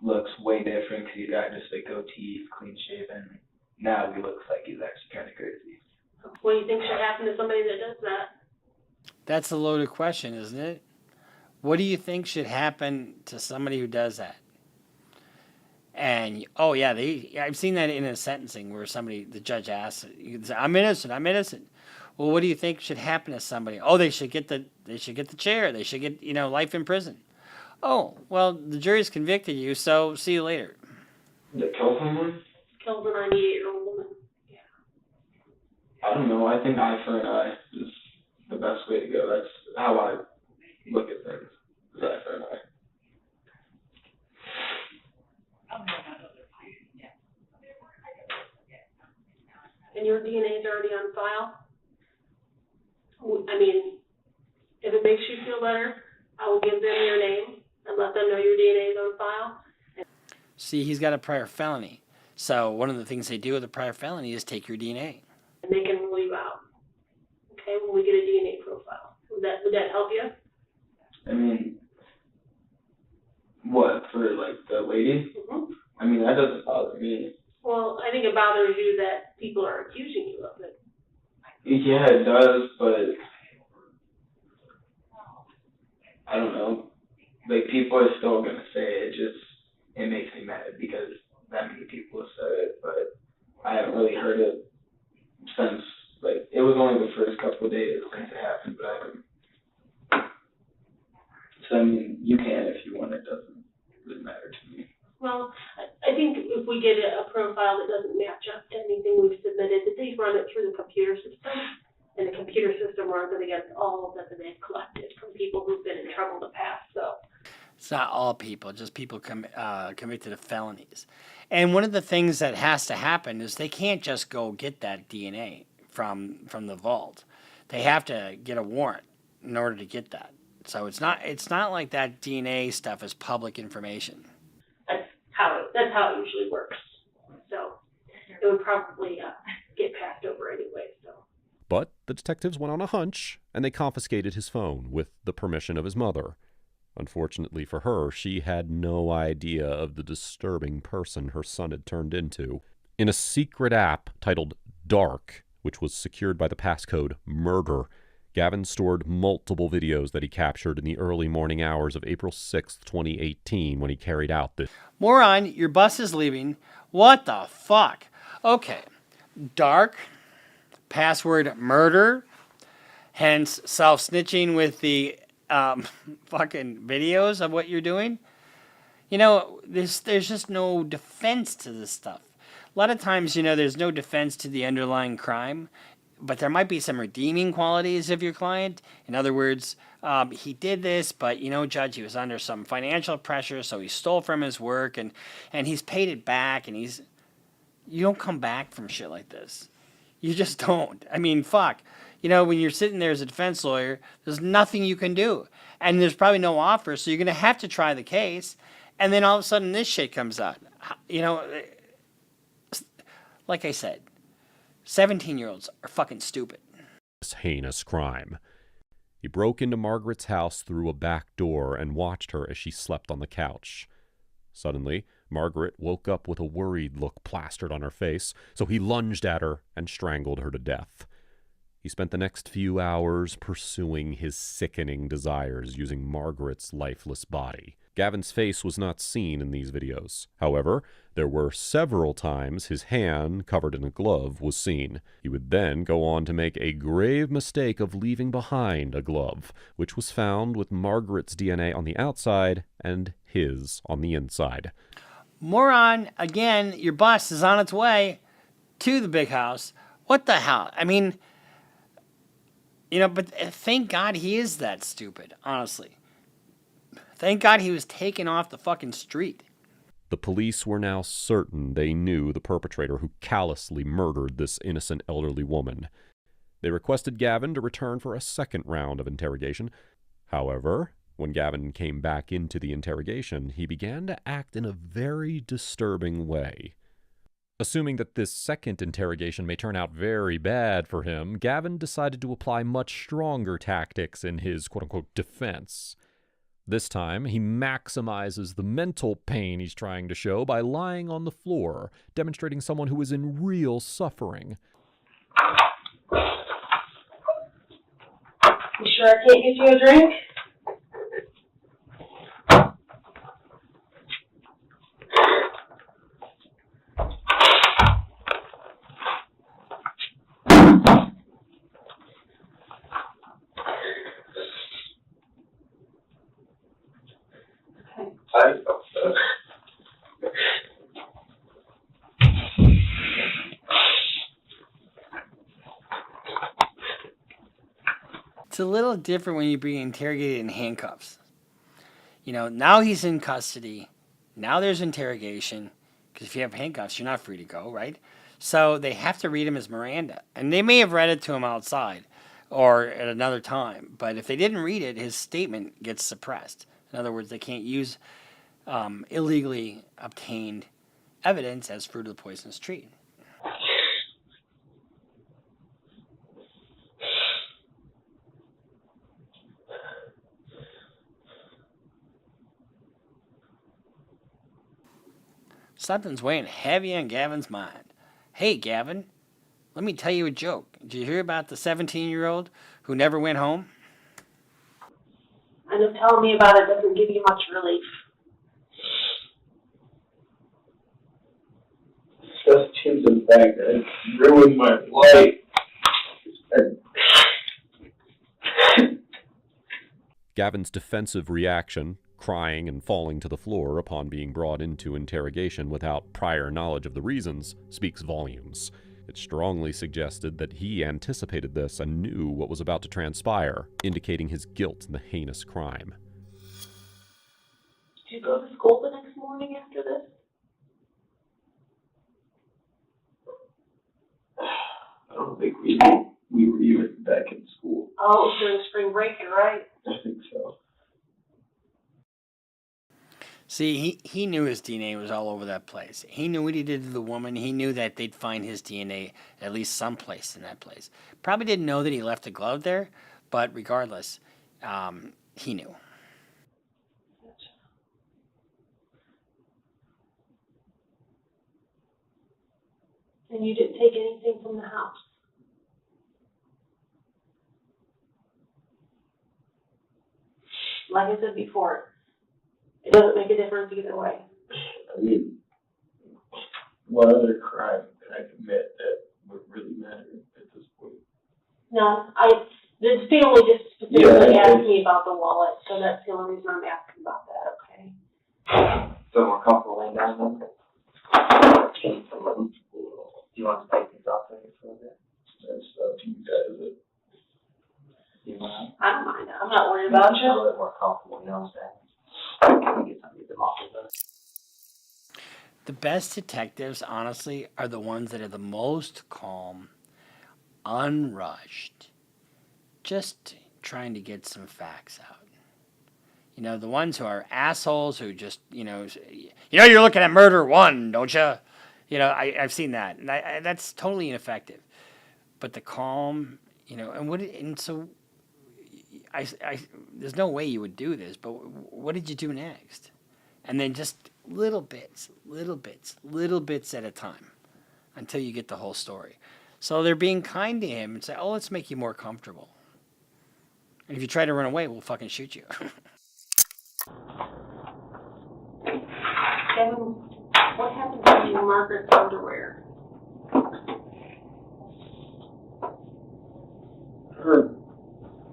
looks way different because he's got just a goatee, clean shaven. Now he looks like he's actually kind of crazy. What do you think should happen to somebody that does that? That's a loaded question, isn't it? What do you think should happen to somebody who does that? And, oh yeah, I've seen that in a sentencing where the judge asks, I'm innocent. Well, what do you think should happen to somebody? Oh, they should get the chair. They should get, life in prison. Oh, well, the jury's convicted you, so see you later. The kill someone? Killed a 98-year-old woman. Yeah. I don't know. I think eye for an eye is the best way to go. That's how I look at things. Is eye for an eye. And your DNA is already on file? I mean, if it makes you feel better, I will give them your name and let them know your DNA is on file. See, he's got a prior felony. So one of the things they do with a prior felony is take your DNA. And they can rule you out. Okay, when we get a DNA profile. Would that help you? I mean, what, for like the lady? Mm-hmm. I mean, that doesn't bother me. Well, I think it bothers you that people are accusing you of it. Yeah, it does, but I don't know. Like, people are still gonna say it. It makes me mad because that many people have said it, but I haven't really heard it since, like, it was only the first couple of days since it happened, but I haven't. So, I mean, you can if you want, it doesn't really matter to me. Well, I think if we get a profile that doesn't match up to anything we've submitted, that they run it through the computer system, and the computer system runs it against all that they've collected from people who've been in trouble in the past, so. It's not all people, just people convicted of felonies. And one of the things that has to happen is they can't just go get that DNA from the vault. They have to get a warrant in order to get that. So it's not like that DNA stuff is public information. That's how it usually works. it would probably get passed over anyway. So. But the detectives went on a hunch, and they confiscated his phone with the permission of his mother. Unfortunately for her, she had no idea of the disturbing person her son had turned into. In a secret app titled Dark, which was secured by the passcode Murder, Gavin stored multiple videos that he captured in the early morning hours of April 6, 2018, when he carried out this. Moron, your bus is leaving. What the fuck? Okay. Dark, password murder, hence self-snitching with the fucking videos of what you're doing. You know, there's just no defense to this stuff. A lot of times, you know, there's no defense to the underlying crime, but there might be some redeeming qualities of your client. In other words, he did this, but, you know, Judge, he was under some financial pressure, so he stole from his work, and he's paid it back, and you don't come back from shit like this. You just don't. I mean, fuck. You know, when you're sitting there as a defense lawyer, there's nothing you can do. And there's probably no offer, so you're going to have to try the case. And then all of a sudden this shit comes out. You know, like I said, 17-year-olds are fucking stupid. This heinous crime. He broke into Margaret's house through a back door and watched her as she slept on the couch. Suddenly, Margaret woke up with a worried look plastered on her face, so he lunged at her and strangled her to death. He spent the next few hours pursuing his sickening desires using Margaret's lifeless body. Gavin's face was not seen in these videos. However, there were several times his hand, covered in a glove, was seen. He would then go on to make a grave mistake of leaving behind a glove, which was found with Margaret's DNA on the outside and his on the inside. Moron, again, your bus is on its way to the big house. What the hell? I mean, you know, but thank God he is that stupid, honestly. Thank God he was taken off the fucking street. The police were now certain they knew the perpetrator who callously murdered this innocent elderly woman. They requested Gavin to return for a second round of interrogation. However, when Gavin came back into the interrogation, he began to act in a very disturbing way. Assuming that this second interrogation may turn out very bad for him, Gavin decided to apply much stronger tactics in his quote-unquote defense. This time, he maximizes the mental pain he's trying to show by lying on the floor, demonstrating someone who is in real suffering. You sure I can't get you a drink? It's a little different when you're being interrogated in handcuffs. You know, now he's in custody. Now there's interrogation. Because if you have handcuffs, you're not free to go, right? So they have to read him as Miranda. And they may have read it to him outside or at another time. But if they didn't read it, his statement gets suppressed. In other words, they can't use illegally obtained evidence as fruit of the poisonous tree. Something's weighing heavy on Gavin's mind. Hey, Gavin, let me tell you a joke. Did you hear about the 17-year-old who never went home? I know telling me about it doesn't give you much relief. Just to the fact that it ruined my life. Gavin's defensive reaction, crying and falling to the floor upon being brought into interrogation without prior knowledge of the reasons, speaks volumes. It strongly suggested that he anticipated this and knew what was about to transpire, indicating his guilt in the heinous crime. Did you go to school the next morning after this? I don't think we were even back in school. Oh, during spring break, you're right. I think so. See, he knew his DNA was all over that place. He knew what he did to the woman. He knew that they'd find his DNA at least someplace in that place. Probably didn't know that he left a glove there, but regardless, he knew. And you didn't take anything from the house? Like I said before, it doesn't make a difference either way. I mean, what other crime can I commit that would really matter at this point? No, the family just specifically asked me about the wallet, so that's the only reason I'm asking about that, okay? So we're comfortable laying down then? Do you want to take these off for a bit? That's up to you guys. I don't mind. I'm not worried about you. A little bit more comfortable, you know what I'm saying? Can we get some of them off of us? The best detectives, honestly, are the ones that are the most calm, unrushed, just trying to get some facts out. You know, the ones who are assholes who just, you're looking at murder one, don't you? You know, I've seen that, and that's totally ineffective. But the calm, and so there's no way you would do this, but what did you do next? And then just little bits at a time until you get the whole story. So they're being kind to him and say, oh, let's make you more comfortable. And if you try to run away, we'll fucking shoot you. Kevin, what happened to Margaret's underwear? Her.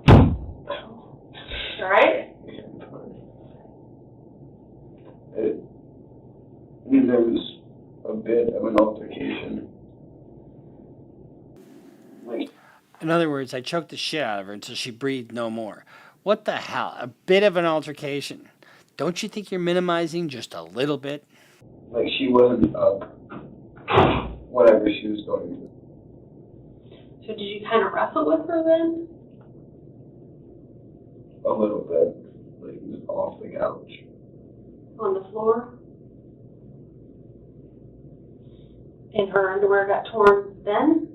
All right? There was a bit of an altercation. In other words, I choked the shit out of her until she breathed no more. What the hell? A bit of an altercation. Don't you think you're minimizing just a little bit? Like she wasn't up. Whatever she was going to do. So did you kind of wrestle with her then? A little bit. Like just off the couch. On the floor? And her underwear got torn then?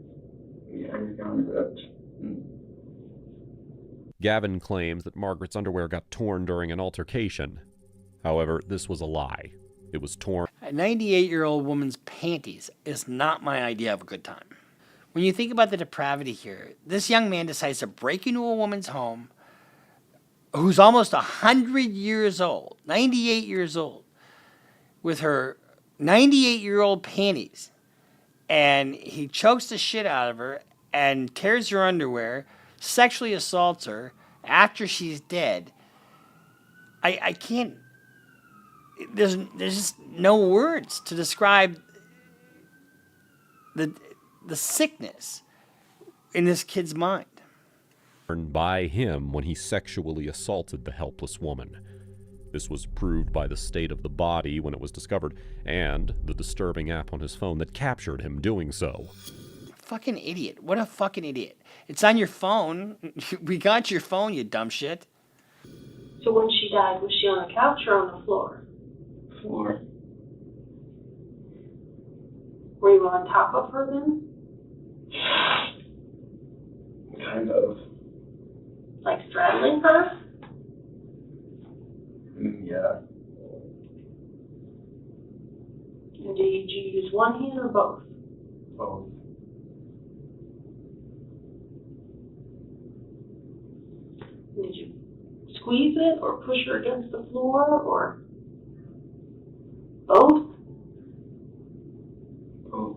Yeah, we got ripped. Gavin claims that Margaret's underwear got torn during an altercation. However, this was a lie. It was torn. A 98-year-old woman's panties is not my idea of a good time. When you think about the depravity here, this young man decides to break into a woman's home who's almost 100 years old, 98 years old, with her 98-year-old panties. And he chokes the shit out of her and tears her underwear, sexually assaults her after she's dead. I can't, there's just no words to describe the sickness in this kid's mind. By him when he sexually assaulted the helpless woman. This was proved by the state of the body when it was discovered, and the disturbing app on his phone that captured him doing so. Fucking idiot. What a fucking idiot. It's on your phone. We got your phone, you dumb shit. So when she died, was she on the couch or on the floor? Floor. Were you on top of her then? Kind of. Like straddling her? Yeah. And did you use one hand or both? Both. Did you squeeze it or push her against the floor or both? Both.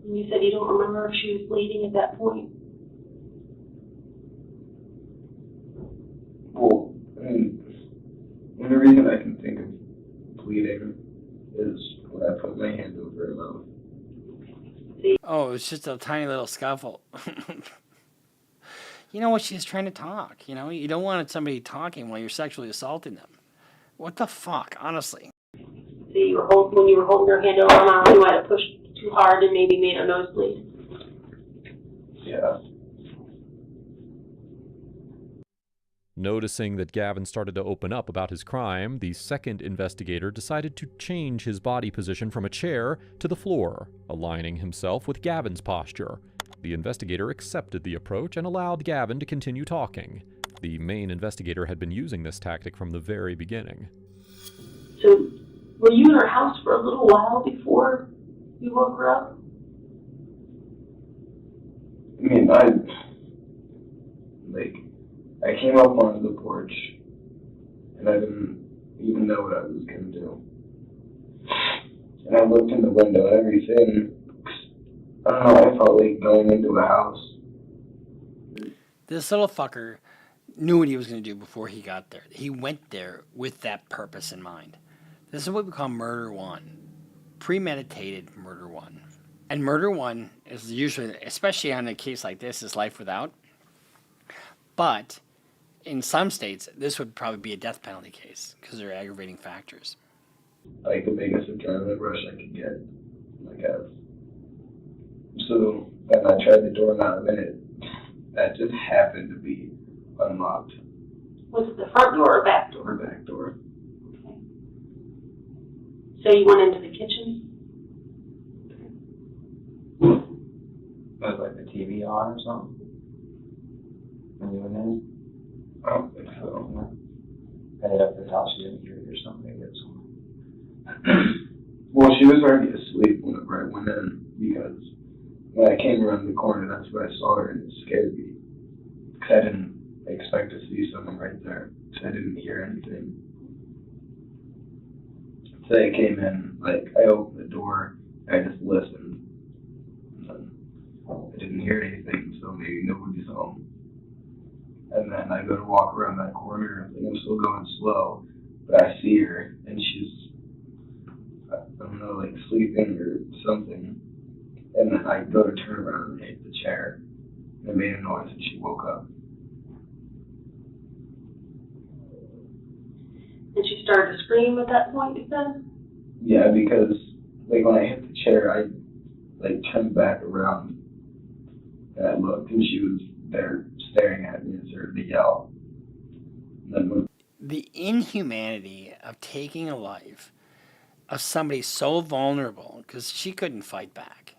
And you said you don't remember if she was bleeding at that point. Well, I mean, the only reason I can think of bleeding is when I put my hand over her mouth. Oh, it's just a tiny little scuffle. You know what? She's trying to talk. You know, you don't want somebody talking while you're sexually assaulting them. What the fuck, honestly? See, when you were holding her hand over her mouth, you might have pushed too hard and maybe made a nosebleed. Yeah. Noticing that Gavin started to open up about his crime, the second investigator decided to change his body position from a chair to the floor, aligning himself with Gavin's posture. The investigator accepted the approach and allowed Gavin to continue talking. The main investigator had been using this tactic from the very beginning. So, were you in her house for a little while before you woke her up? I mean, I came up onto the porch, and I didn't even know what I was going to do. And I looked in the window and everything. I don't know, I felt like going into a house. This little fucker knew what he was going to do before he got there. He went there with that purpose in mind. This is what we call murder one. Premeditated murder one. And murder one is usually, especially on a case like this, is life without. But in some states, this would probably be a death penalty case because there are aggravating factors. Like the biggest adrenaline rush I could get, I guess. So then I tried the doorknob and that just happened to be unlocked. Was it the front door or back door? Or back door. Okay. So you went into the kitchen? Was like the TV on or something? When you went in? I don't think so. Headed up to the house, she didn't hear it or something. Well, she was already asleep whenever I went in, because when I came around the corner, that's where I saw her, and it scared me. Because I didn't expect to see someone right there, because I didn't hear anything. So I came in, I opened the door, and I just listened. And then I didn't hear anything, so maybe nobody's home. And then I go to walk around that corner, and I'm still going slow, but I see her, and she's, I don't know, sleeping or something. And then I go to turn around and hit the chair, and it made a noise, and she woke up. And she started to scream at that point, you said? Yeah, because, when I hit the chair, I, turned back around, and I looked, and she was there staring at me and started to yell. The inhumanity of taking a life of somebody so vulnerable, because she couldn't fight back.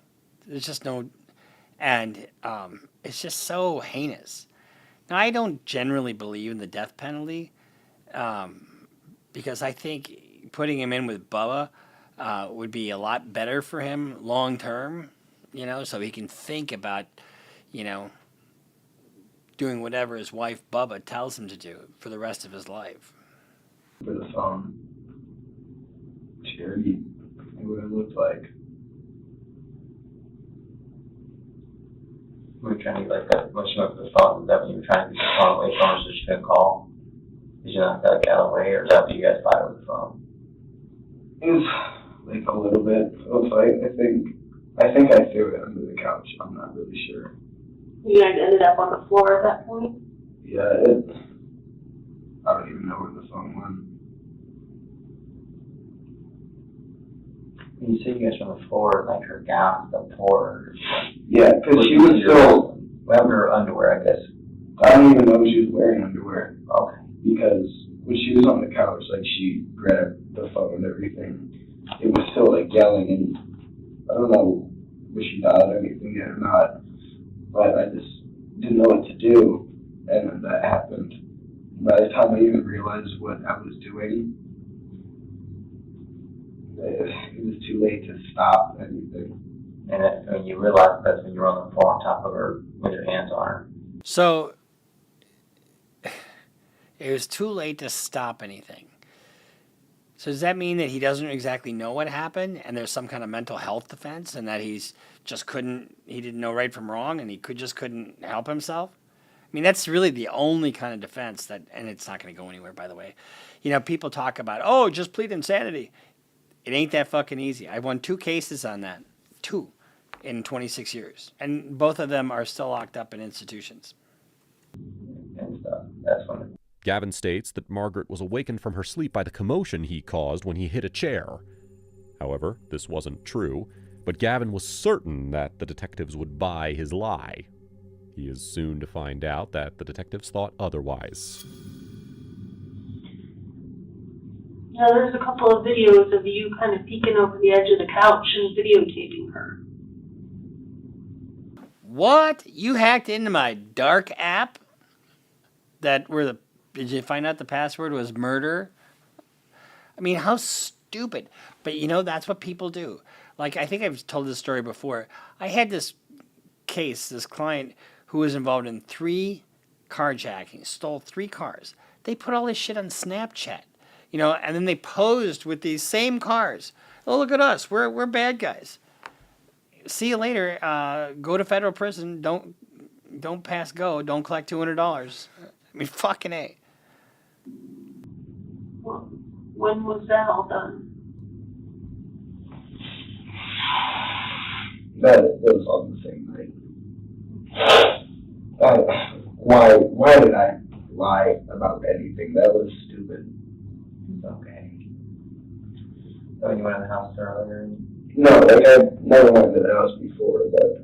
There's just no, and it's just so heinous. Now, I don't generally believe in the death penalty, because I think putting him in with Bubba would be a lot better for him long term, so he can think about, doing whatever his wife Bubba tells him to do for the rest of his life. For the phone, she already knew what it looked like. Were you trying to get that when she went for the phone? Is that when you were trying to get the phone away from her so she couldn't call? Did you not get out of the way, or is that what you guys fight with the phone? It was a little bit of a fight. I think I threw it under the couch. I'm not really sure. You guys ended up on the floor at that point? Yeah, I don't even know where the phone went. When you say you guys were on the floor, her gown, the floor. Yeah, because she was still. Well, her underwear, I guess. I don't even know if she was wearing underwear. Okay. Because when she was on the couch, she grabbed the phone and everything. It was still yelling, and I don't know if she died or anything yet or not. But I just didn't know what to do, and then that happened. By the time I even realized what I was doing, it was too late to stop anything. And when you realized that's when you were on the floor on top of her with your hands on her. So it was too late to stop anything. So does that mean that he doesn't exactly know what happened, and there's some kind of mental health defense, and that he didn't know right from wrong, and he couldn't help himself? I mean, that's really the only kind of defense and it's not going to go anywhere, by the way. People talk about, just plead insanity. It ain't that fucking easy. I won 2 cases on that. 2 in 26 years. And both of them are still locked up in institutions. And stuff. That's funny. Gavin states that Margaret was awakened from her sleep by the commotion he caused when he hit a chair. However, this wasn't true, but Gavin was certain that the detectives would buy his lie. He is soon to find out that the detectives thought otherwise. Yeah, there's a couple of videos of you kind of peeking over the edge of the couch and videotaping her. What? You hacked into my dark app? Did you find out the password was murder? I mean, how stupid. But that's what people do. Like, I think I've told this story before. I had this client who was involved in 3 carjackings, stole 3 cars. They put all this shit on Snapchat, and then they posed with these same cars. Oh, look at us. We're bad guys. See you later. Go to federal prison. Don't pass go. Don't collect $200. I mean, fucking A. Well, when was that all done? That was on the same night. Why did I lie about anything? That was stupid. Okay. So when you went in the house earlier? No, like I never went to the house before, but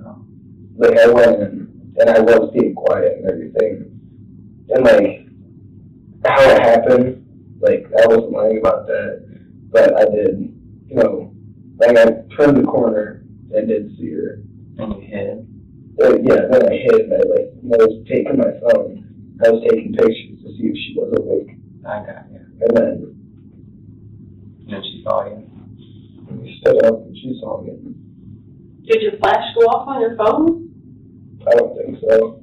like I went in and I was being quiet and everything. And like how it happened, like I wasn't lying about that, but I did, like I turned the corner and did see her. And you hid? Yeah, then I hid and I was taking my phone. I was taking pictures to see if she was awake. I got you. And then she saw you? And we stood up and she saw me. Did your flash go off on your phone? I don't think so.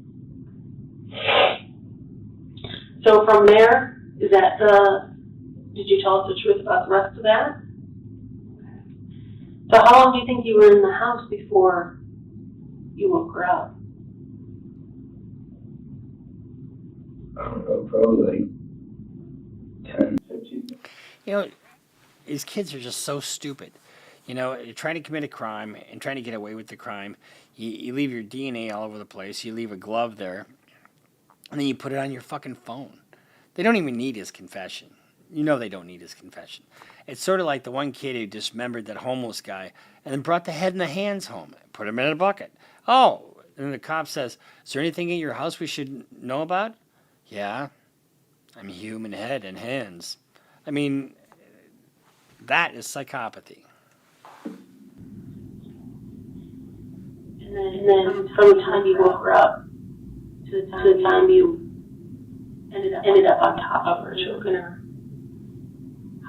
So from there, did you tell us the truth about the rest of that? So how long do you think you were in the house before you woke her up? I don't know, probably like 10, 15. These kids are just so stupid. You're trying to commit a crime and trying to get away with the crime. You leave your DNA all over the place. You leave a glove there. And then you put it on your fucking phone. They don't even need his confession. They don't need his confession. It's sort of like the one kid who dismembered that homeless guy and then brought the head and the hands home, put him in a bucket. Oh, and the cop says, is there anything in your house we should know about? Yeah, I'm a human head and hands. I mean, that is psychopathy. And then from the time you woke her up to the time you ended up on top of her, choking her,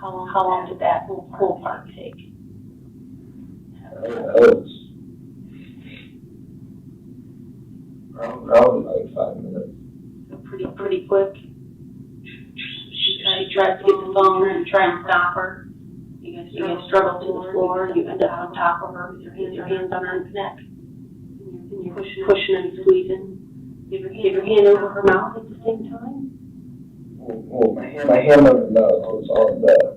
how long did that whole part take? That was around like 5 minutes. So pretty quick. She tries to get the phone and try and stop her. You guys struggle to the floor. You end up on top of her with your hands on her neck. And you're pushing and squeezing. You have your hand over her mouth at the same time? Well, my hand on the mouth was on the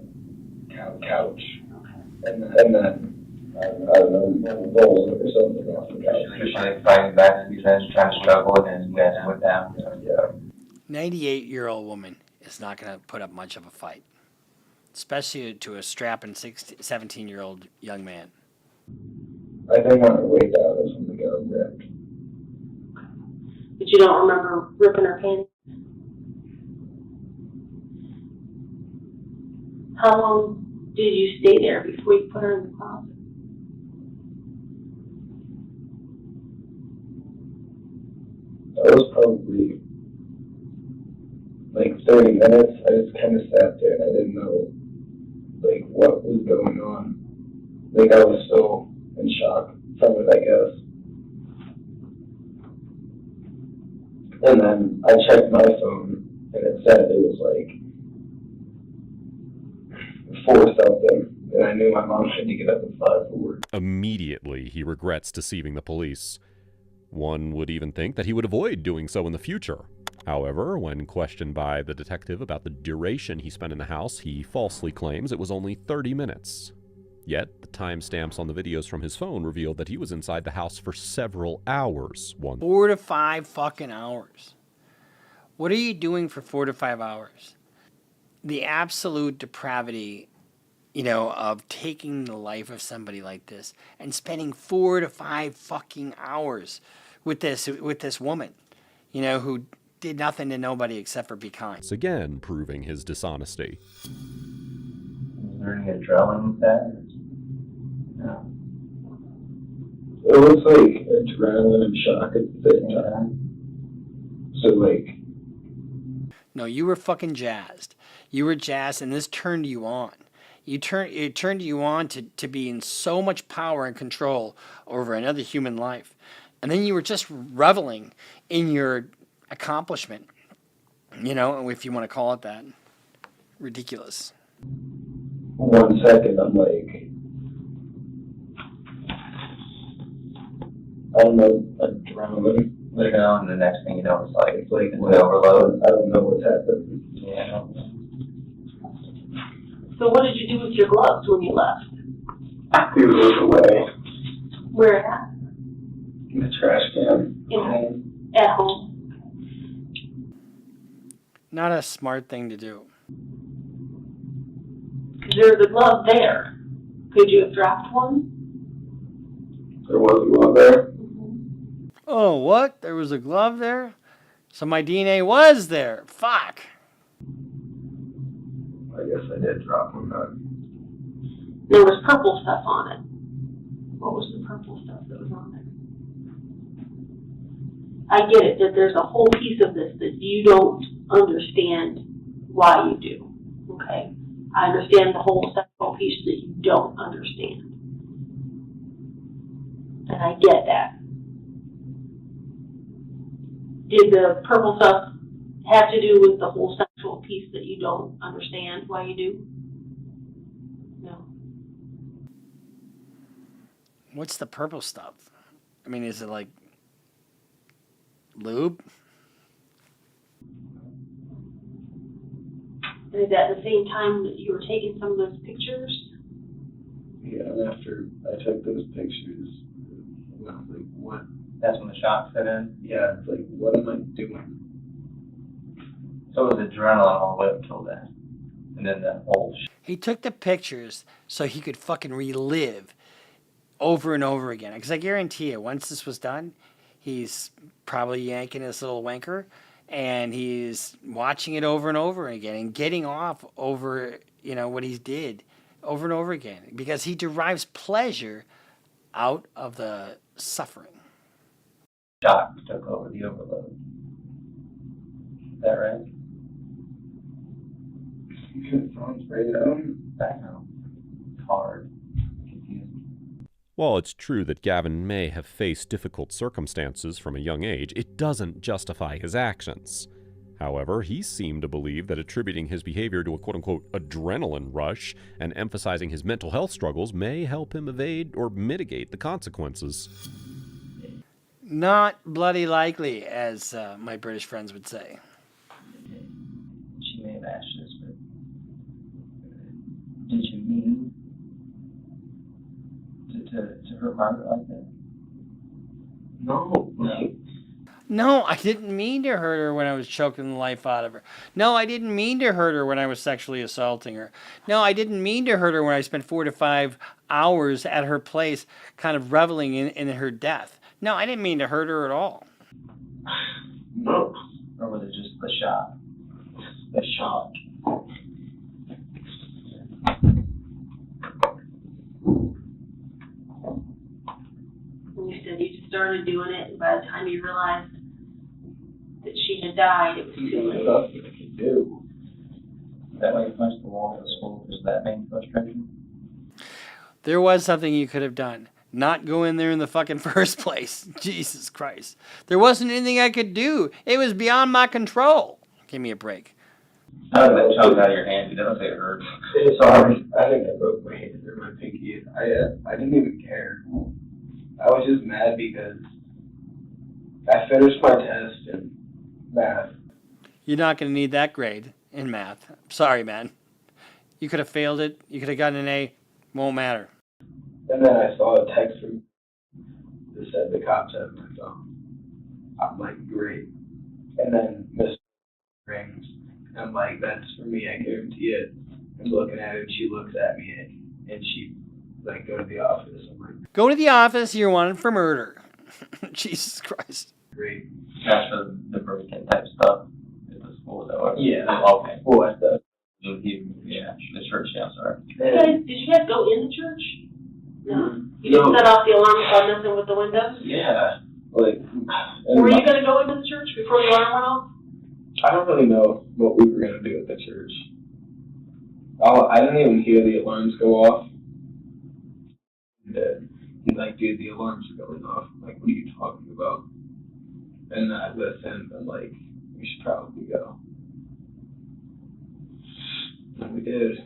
couch. Okay. And then, I don't know, rolled or something off the couch. She like fighting back and you guys trying to struggle and then you guys went down. Yeah. 98-year-old woman is not going to put up much of a fight, especially to a strapping 17-year-old young man. I think on her way down is when the gun ripped. But you don't remember ripping her panties? How long did you stay there before you put her in the closet? That was probably like 30 minutes. I just kind of sat there and I didn't know like what was going on. Like I was still in shock from it, I guess. And then I checked my phone and it said it was like 4 something. And I knew my mom had to get up at 5 for work. Immediately, he regrets deceiving the police. One would even think that he would avoid doing so in the future. However, when questioned by the detective about the duration he spent in the house, he falsely claims it was only 30 minutes. Yet, the timestamps on the videos from his phone revealed that he was inside the house for several hours. 4 to 5 fucking hours. What are you doing for 4 to 5 hours? The absolute depravity, of taking the life of somebody like this and spending 4 to 5 fucking hours with this woman, you know, who did nothing to nobody except for be kind. It's again proving his dishonesty. Is there any adrenaline with that? No. It was like adrenaline and shock at the same time. So like, no, you were fucking jazzed. You were jazzed, and this turned you on. It turned you on to be in so much power and control over another human life. And then you were just reveling in your accomplishment, you know, if you want to call it that. Ridiculous. 1 second, I'm like, I don't know, adrenaline. You know, and the next thing you know, it's like It's like with overload. I don't know what's happening. Yeah, I don't know. So what did you do with your gloves when you left? We rode away Where at? in the trash can. At home. Not a smart thing to do. There's a glove there. Could you have dropped one? There was a glove there. Oh, what? There was a glove there? So my DNA was there. Fuck. I guess I did drop one. There was purple stuff on it. What was the purple stuff that was on there? I get it that there's a whole piece of this that you don't understand why you do. Okay? I understand the whole sexual piece that you don't understand. And I get that. Did the purple stuff have to do with the whole sexual piece that you don't understand why you do? No. What's the purple stuff? I mean, is it like lube? And is that the same time that you were taking some of those pictures? Yeah, and after I took those pictures, I was like, what? That's when the shock set in. Yeah, it's like, what am I doing? So it was adrenaline all the way up until then. And then the whole He took the pictures so he could fucking relive over and over again. Because I guarantee you, once this was done, he's probably yanking his little wanker and he's watching it over and over again and getting off over, you know, what he did over and over again. Because he derives pleasure out of the suffering. shock took over the overload. Is that right? Sounds great. I know. It's hard. Confusing. While it's true that Gavin may have faced difficult circumstances from a young age, it doesn't justify his actions. However, he seemed to believe that attributing his behavior to a quote-unquote adrenaline rush and emphasizing his mental health struggles may help him evade or mitigate the consequences. Not bloody likely, as my British friends would say. She may have asked this, but did you mean to hurt Margaret like that? No. No, I didn't mean to hurt her when I was choking the life out of her. No, I didn't mean to hurt her when I was sexually assaulting her. No, I didn't mean to hurt her when I spent 4 to 5 hours at her place kind of reveling in her death. No, I didn't mean to hurt her at all. No. Or was it just the shock? The shock. And you said you just started doing it, and by the time you realized that she had died, it was too late. Nothing I can do. Is that why you punched the wall at the school? Was that main frustration? There was something you could have done. Not go in there in the fucking first place. Jesus Christ. There wasn't anything I could do. It was beyond my control. Give me a break. How did that chunk out of your hand? You don't say it hurts. Sorry, I think I broke my hand or my pinky. I didn't even care. I was just mad because I finished my test in math. You're not going to need that grade in math. Sorry, man. You could have failed it. You could have gotten an A. Won't matter. And then I saw a text from that said the cops have my phone. I'm like, great. And then Miss rings. I'm like, that's for me, I guarantee it. I'm looking at her and she looks at me and she like, go to the office. I'm like, Go to the office. You're wanted for murder. Jesus Christ. Great. That's the break-in type stuff at the school, though. Yeah. Okay. School and stuff. Yeah, the church, yeah, sorry. Did you guys go in the church? No. You didn't set off the alarm about messing with the windows? Yeah. Like, Were you gonna go into the church before the alarm went off? I don't really know what we were gonna do at the church. I didn't even hear the alarms go off. He's like, dude, the alarms are going off. I'm like, what are you talking about? And I listened. I'm like, we should probably go. And we did.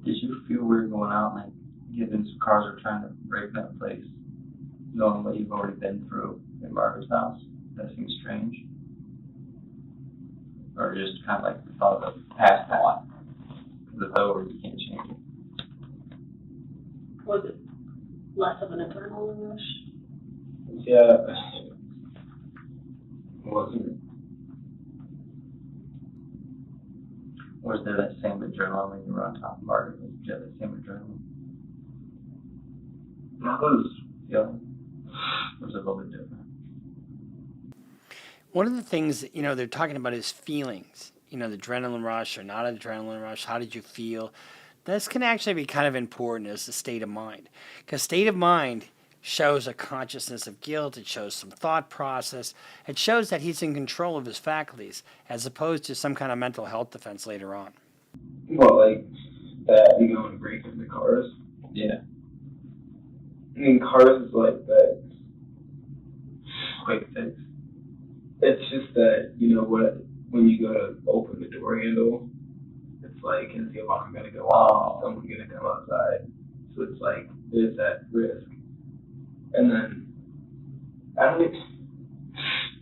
Did you feel weird going out and like getting some cars are trying to break that place, knowing what you've already been through in Margaret's house? That seems strange. Or just kind of like the thought of the past thought. Because it's over, you can't change it. Was it less of an adrenaline rush? Yeah. It wasn't. Or is there that same adrenaline when you were on top of Margaret? Did you have that same adrenaline? That was feeling? Or was it a little bit different? One of the things, they're talking about is feelings. The adrenaline rush or not adrenaline rush. How did you feel? This can actually be kind of important as a state of mind. Because state of mind shows a consciousness of guilt. It shows some thought process. It shows that he's in control of his faculties as opposed to some kind of mental health defense later on. Well, like that, and break into cars. Yeah. I mean, cars is like that quick fix. It's just that, when you go to open the door handle, it's like, is the alarm going to go off? Is someone going to come outside? So it's like, there's that risk. And then,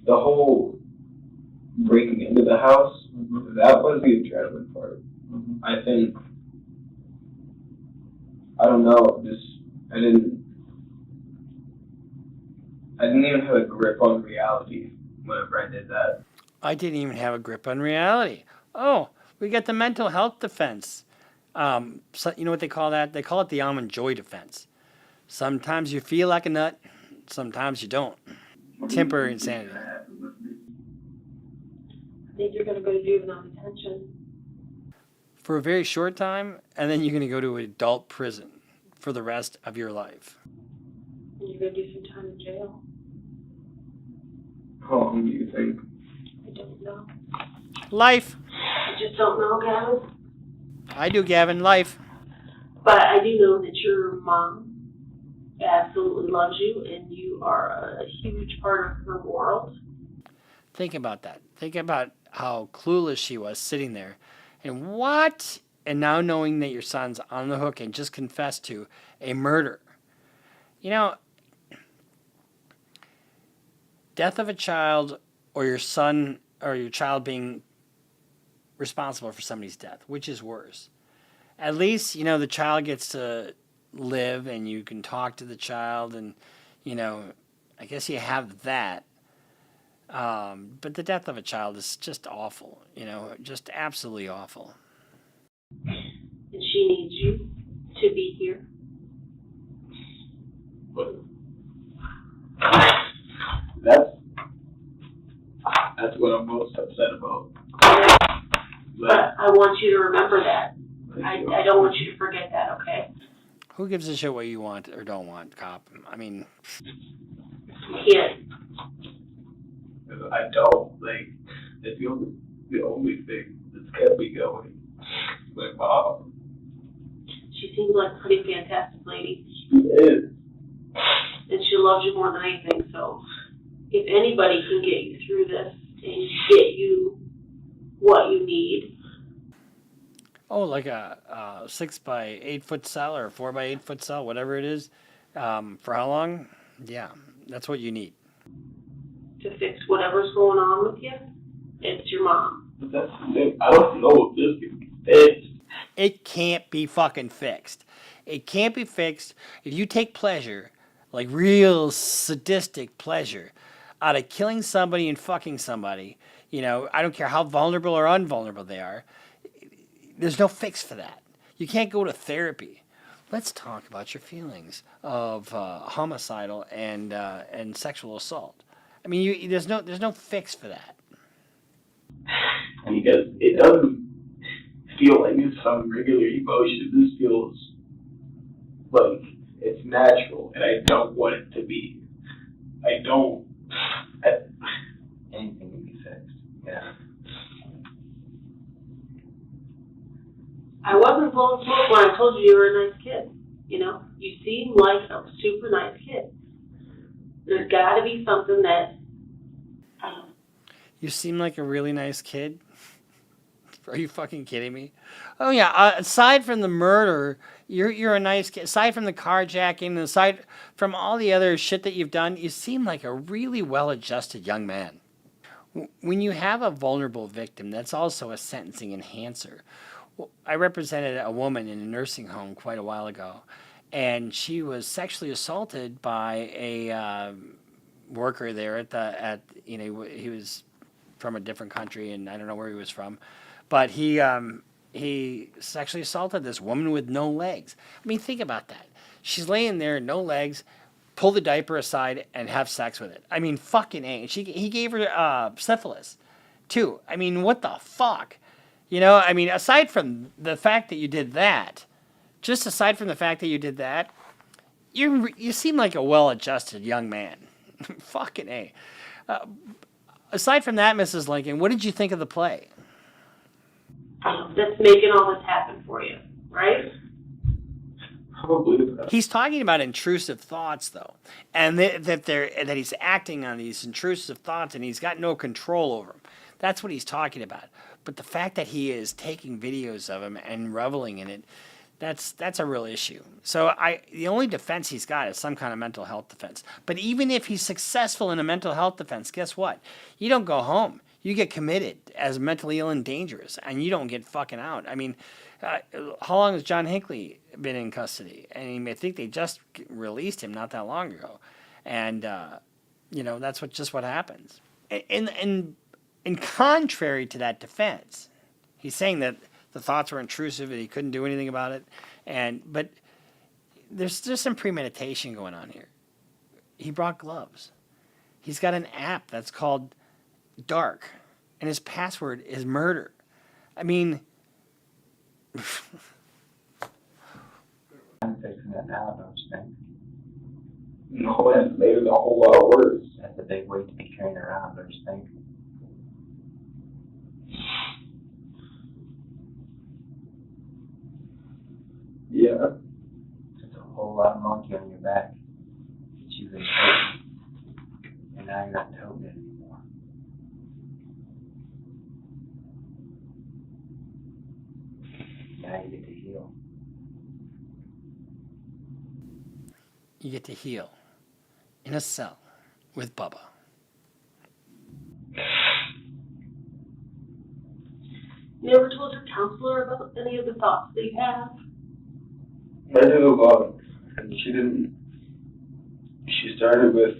the whole breaking into the house, that was the adrenaline part. I think, I don't know, I didn't even have a grip on reality whenever I did that. I didn't even have a grip on reality. Oh, we got the mental health defense. So, you know what they call that? They call it the almond joy defense. Sometimes you feel like a nut, sometimes you don't. Temporary insanity. I think you're gonna go to juvenile detention. For a very short time, and then you're going to go to adult prison for the rest of your life. And you're gonna do some time in jail. How long do you think? I don't know. Life. I just don't know, Gavin. I do, Gavin. Life. But I do know that your mom absolutely loves you, and you are a huge part of her world. Think about that. Think about how clueless she was sitting there. And what? And now knowing that your son's on the hook and just confessed to a murder. Death of a child or your son or your child being responsible for somebody's death, which is worse? At least, the child gets to live and you can talk to the child and, I guess you have that. But the death of a child is just awful, just absolutely awful. And she needs you to be here. That's what I'm most upset about. But I want you to remember that. I don't want you to forget that, okay? Who gives a shit what you want or don't want, cop? I mean... You can't. I don't. It's the only thing that's kept me going. My mom. She seems like a pretty fantastic lady. She is. And she loves you more than anything, so if anybody can get you through this and get you what you need. Oh, like a 6 by 8 foot cell or a 4 by 8 foot cell, whatever it is. For how long? Yeah, that's what you need. To fix whatever's going on with you, it's your mom. But that's the thing. I don't know if this can be fixed. It can't be fucking fixed. It can't be fixed if you take pleasure, like real sadistic pleasure, out of killing somebody and fucking somebody. I don't care how vulnerable or invulnerable they are. There's no fix for that. You can't go to therapy. Let's talk about your feelings of homicidal and sexual assault. I mean, there's no fix for that. Because it doesn't feel like it's some regular emotion. This feels like it's natural, and I don't want it to be. I don't. Anything can be fixed. Yeah. I wasn't blowing smoke when I told you you were a nice kid. You know, you seem like a super nice kid. There's got to be something that. You seem like a really nice kid. Are you fucking kidding me? Oh yeah. Aside from the murder, you're a nice kid. Aside from the carjacking, aside from all the other shit that you've done, you seem like a really well-adjusted young man. When you have a vulnerable victim, that's also a sentencing enhancer. I represented a woman in a nursing home quite a while ago, and she was sexually assaulted by a worker there he was from a different country, and I don't know where he was from, but he sexually assaulted this woman with no legs. I mean, think about that. She's laying there, no legs. Pull the diaper aside and have sex with it. I mean, fucking A. He gave her syphilis, too. I mean, what the fuck? You know, I mean, aside from the fact that you did that, you seem like a well-adjusted young man. Fucking A. Aside from that, Mrs. Lincoln, what did you think of the play? That's making all this happen for you, right? Probably. He's talking about intrusive thoughts, though, and that he's acting on these intrusive thoughts, and he's got no control over them. That's what he's talking about. But the fact that he is taking videos of him and reveling in it, that's a real issue. So the only defense he's got is some kind of mental health defense. But even if he's successful in a mental health defense, guess what? You don't go home. You get committed as mentally ill and dangerous, and you don't get fucking out. I mean, how long has John Hinckley been in custody? And I think they just released him not that long ago. And, that's just what happens. And contrary to that defense, he's saying that the thoughts were intrusive and he couldn't do anything about it. But there's just some premeditation going on here. He brought gloves. He's got an app that's called Dark, and his password is murder. I mean, I'm fixing that now, don't you think? No, that's made it a whole lot worse. That's a big weight to be carrying around, don't you think? Yeah. It's a whole lot of monkey on your back that you've been toting, and now you're not toting it anymore. Now you get to heal. You get to heal in a cell with Bubba. You ever told your counselor about any of the thoughts that you have? I did a lot, and she started with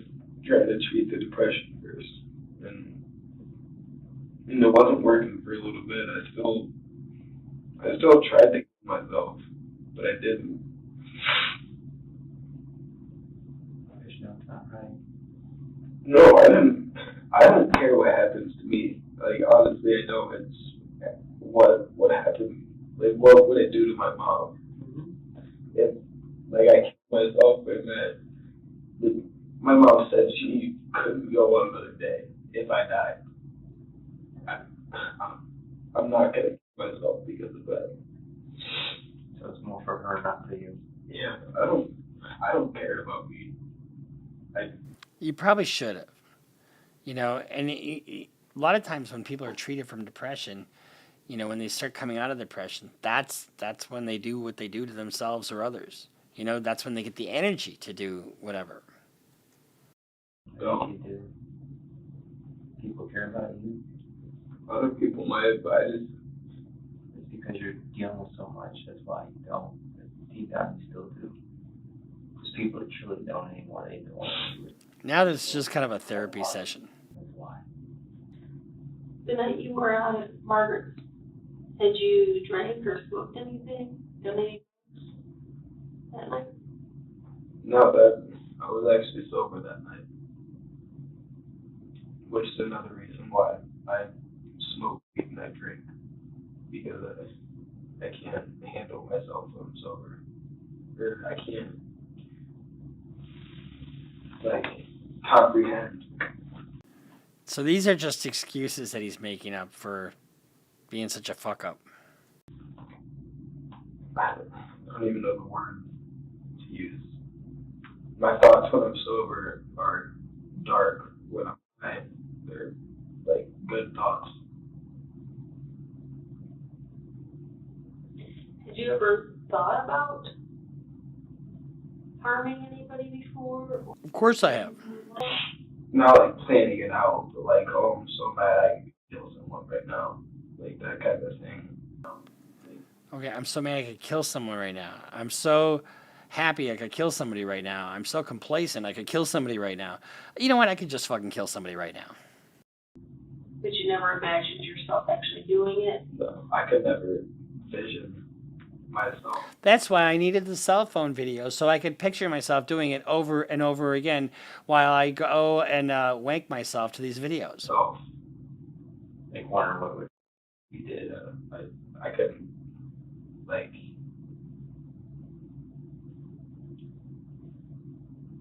trying to treat the depression first, and it wasn't working for a little bit. I still tried to kill myself, but I didn't. That's not right. No, I don't care what happens to me. Like, honestly, I don't. It's what happened. Like, what would it do to my mom? If, like, I killed myself and my mom said she couldn't go another day if I died. I'm not gonna kill myself because of that. So it's more for her, not for you. Yeah, I don't care about me. You probably should have. And a lot of times when people are treated from depression, when they start coming out of depression, that's when they do what they do to themselves or others. That's when they get the energy to do whatever. What do you do? People care about you? Other people might, but It's because you're dealing with so much, that's why you don't. But deep down you still do. Because people that truly don't anymore, they don't want to do it. Now this is just kind of a therapy session. That's why. The night you were out at Margaret's, had you drank or smoked anything? Done any? that night? No, that I was actually sober that night, which is another reason why I smoke weed and I drink, because I can't handle myself when I'm sober, or I can't like comprehend. So these are just excuses that he's making up for being such a fuck up. I don't even know the word to use. My thoughts when I'm sober are dark. When I'm high, they're like good thoughts. Had you ever thought about harming anybody before? Of course I have. Not like planning it out, but like, oh, I'm so mad I could kill someone right now. Like that kind of thing. Okay, I'm so mad I could kill someone right now. I'm so happy I could kill somebody right now. I'm so complacent I could kill somebody right now. You know what? I could just fucking kill somebody right now. But you never imagined yourself actually doing it? No, I could never vision myself. That's why I needed the cell phone video, so I could picture myself doing it over and over again while I go and wank myself to these videos. So, like, wonder what would we did. I couldn't, like,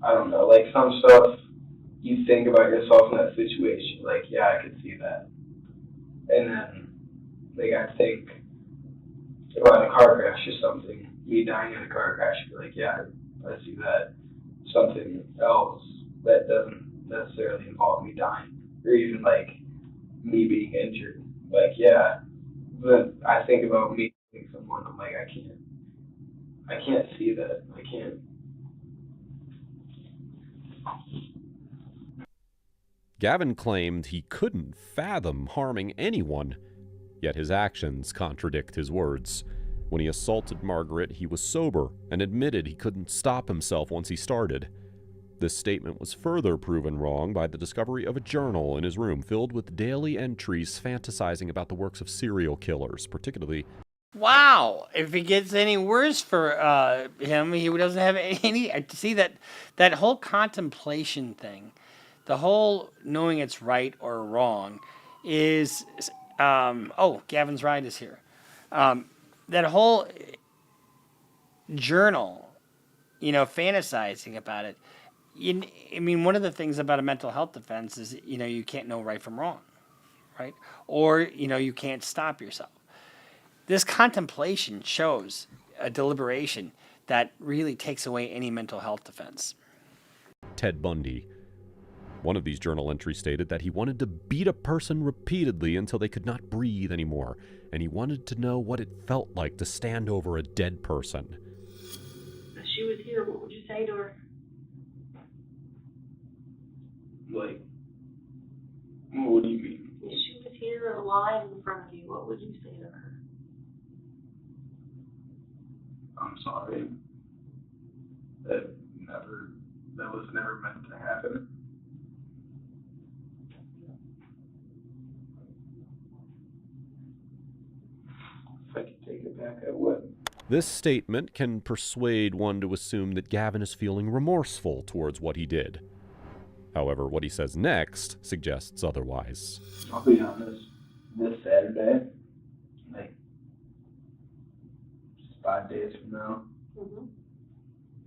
I don't know, like some stuff you think about yourself in that situation, like, yeah, I could see that. And then, like, I think about a car crash or something, me dying in a car crash, I'd be like, yeah, I see that. Something else that doesn't necessarily involve me dying, or even like me being injured. Like, yeah, but I think about me killing someone, I'm like, I can't see that. I can't. Gavin claimed he couldn't fathom harming anyone, yet his actions contradict his words. When he assaulted Margaret, he was sober and admitted he couldn't stop himself once he started. This statement was further proven wrong by the discovery of a journal in his room filled with daily entries fantasizing about the works of serial killers, particularly... Wow! If it gets any worse for him, he doesn't have any... See, that whole contemplation thing, the whole knowing it's right or wrong is... oh, Gavin's Ride is here. That whole journal, fantasizing about it. I mean, one of the things about a mental health defense is, you can't know right from wrong, right? Or, you can't stop yourself. This contemplation shows a deliberation that really takes away any mental health defense. Ted Bundy. One of these journal entries stated that he wanted to beat a person repeatedly until they could not breathe anymore, and he wanted to know what it felt like to stand over a dead person. If she was here, what would you say to her? Like, what do you mean? If she was here alive in front of you, what would you say to her? I'm sorry. That was never meant to happen. If I could take it back, I would. This statement can persuade one to assume that Gavin is feeling remorseful towards what he did. However, what he says next suggests otherwise. I'll be honest, this Saturday, like, just 5 days from now,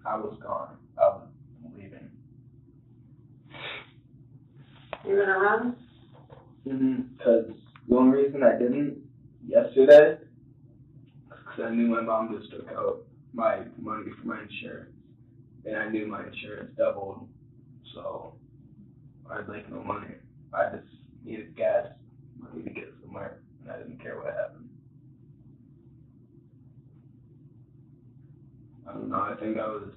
I was gone. I was leaving. You're gonna run? Because the only reason I didn't yesterday, because I knew my mom just took out my money for my insurance, and I knew my insurance doubled, so I had like no money. I just needed gas money to get somewhere, and I didn't care what happened. I don't know, I think I was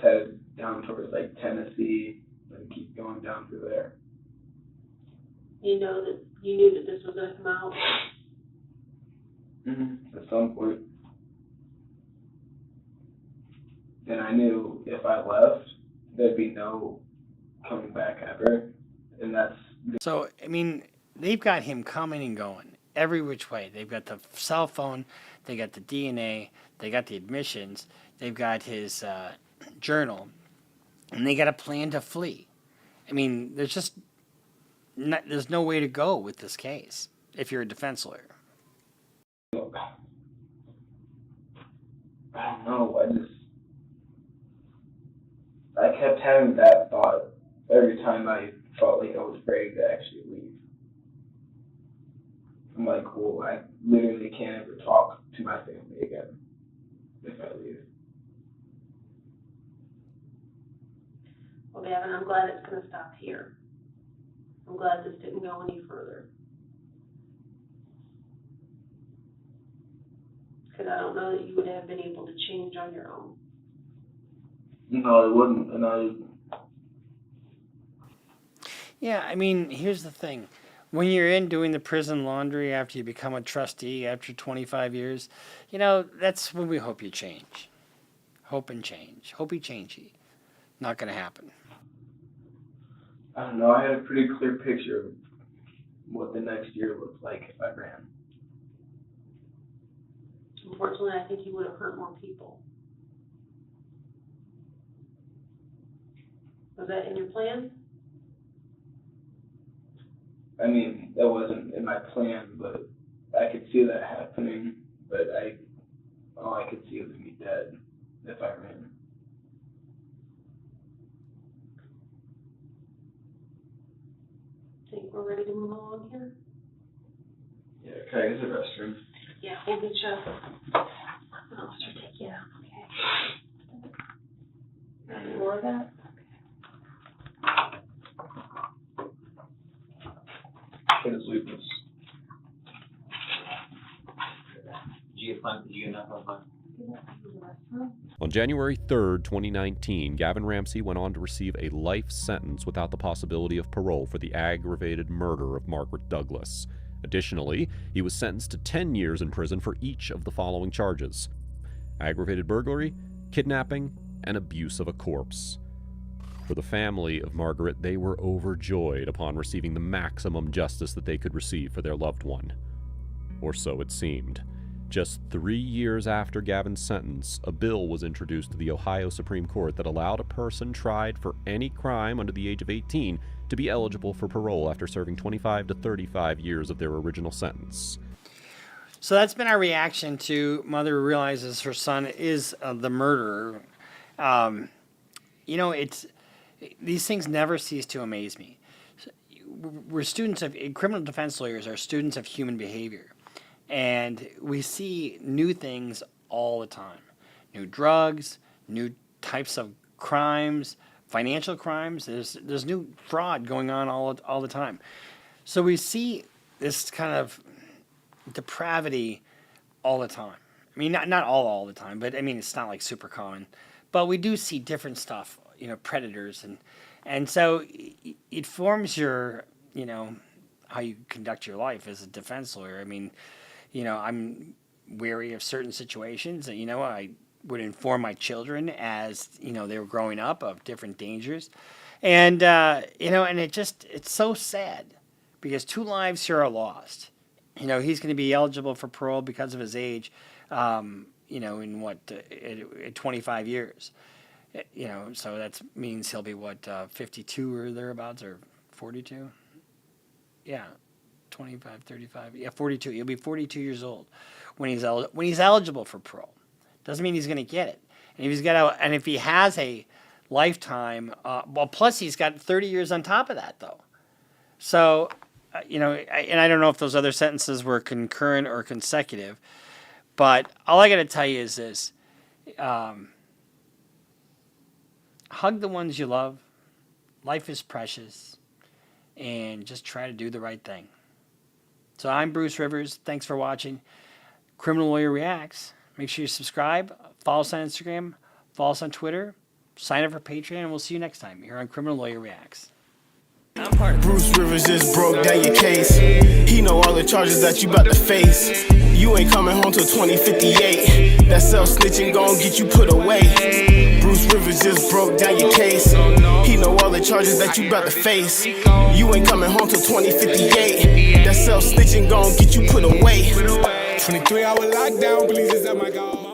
headed down towards like Tennessee and keep going down through there. You knew that this was gonna come out? At some point. And I knew if I left, there'd be no coming back ever. And that's... So, I mean, they've got him coming and going every which way. They've got the cell phone, they got the DNA, they got the admissions, they've got his journal, and they got a plan to flee. I mean, there's no way to go with this case if you're a defense lawyer. I don't know. I kept having that thought every time I felt like I was ready to actually leave. I'm like, well, I literally can't ever talk to my family again if I leave. Well, Gavin, I'm glad it's going to stop here. I'm glad this didn't go any further. Because I don't know that you would have been able to change on your own. No, it wouldn't. And Yeah, I mean, here's the thing. When you're in doing the prison laundry after you become a trustee after 25 years, that's when we hope you change. Hope and change. Hope you change ye. Not going to happen. I don't know. I had a pretty clear picture of what the next year looked like if I ran. Unfortunately, I think you would have hurt more people. Was that in your plan? I mean, that wasn't in my plan, but I could see that happening. But all I could see was me dead if I ran. Think we're ready to move along here? Yeah, can I use the restroom? Yeah, we'll get you. An officer take you out. Okay. Any more of that? His lupus. On January 3rd, 2019, Gavin Ramsey went on to receive a life sentence without the possibility of parole for the aggravated murder of Margaret Douglas. Additionally, he was sentenced to 10 years in prison for each of the following charges: aggravated burglary, kidnapping, and abuse of a corpse. For the family of Margaret, they were overjoyed upon receiving the maximum justice that they could receive for their loved one. Or so it seemed. Just 3 years after Gavin's sentence, a bill was introduced to the Ohio Supreme Court that allowed a person tried for any crime under the age of 18 to be eligible for parole after serving 25 to 35 years of their original sentence. So that's been our reaction to mother who realizes her son is the murderer. These things never cease to amaze me. Criminal defense lawyers are students of human behavior. And we see new things all the time. New drugs, new types of crimes, financial crimes. There's new fraud going on all the time. So we see this kind of depravity all the time. I mean, not all the time, but I mean, it's not like super common. But we do see different stuff, predators. And so it forms your, how you conduct your life as a defense lawyer. I mean, I'm wary of certain situations. I would inform my children as, they were growing up of different dangers. And, and it's so sad because 2 lives here are lost. He's going to be eligible for parole because of his age, in 25 years. So that means he'll be 52 or thereabouts, or 42? Yeah. 25, 35, 42. He'll be 42 years old when he's eligible for parole. Doesn't mean he's going to get it. And if he has a lifetime, plus he's got 30 years on top of that, though. So, and I don't know if those other sentences were concurrent or consecutive, but all I got to tell you is this: hug the ones you love. Life is precious, and just try to do the right thing. So I'm Bruce Rivers. Thanks for watching Criminal Lawyer Reacts. Make sure you subscribe, follow us on Instagram, follow us on Twitter, sign up for Patreon, and we'll see you next time here on Criminal Lawyer Reacts. Bruce Rivers just broke down your case. He know all the charges that you about to face. You ain't coming home till 2058. That self-snitching gon' get you put away. Bruce Bruce Rivers just broke down your case. He know all the charges that you about to face. You ain't coming home till 2058. That self-snitching gon' get you put away. 23-hour lockdown, police is at my call.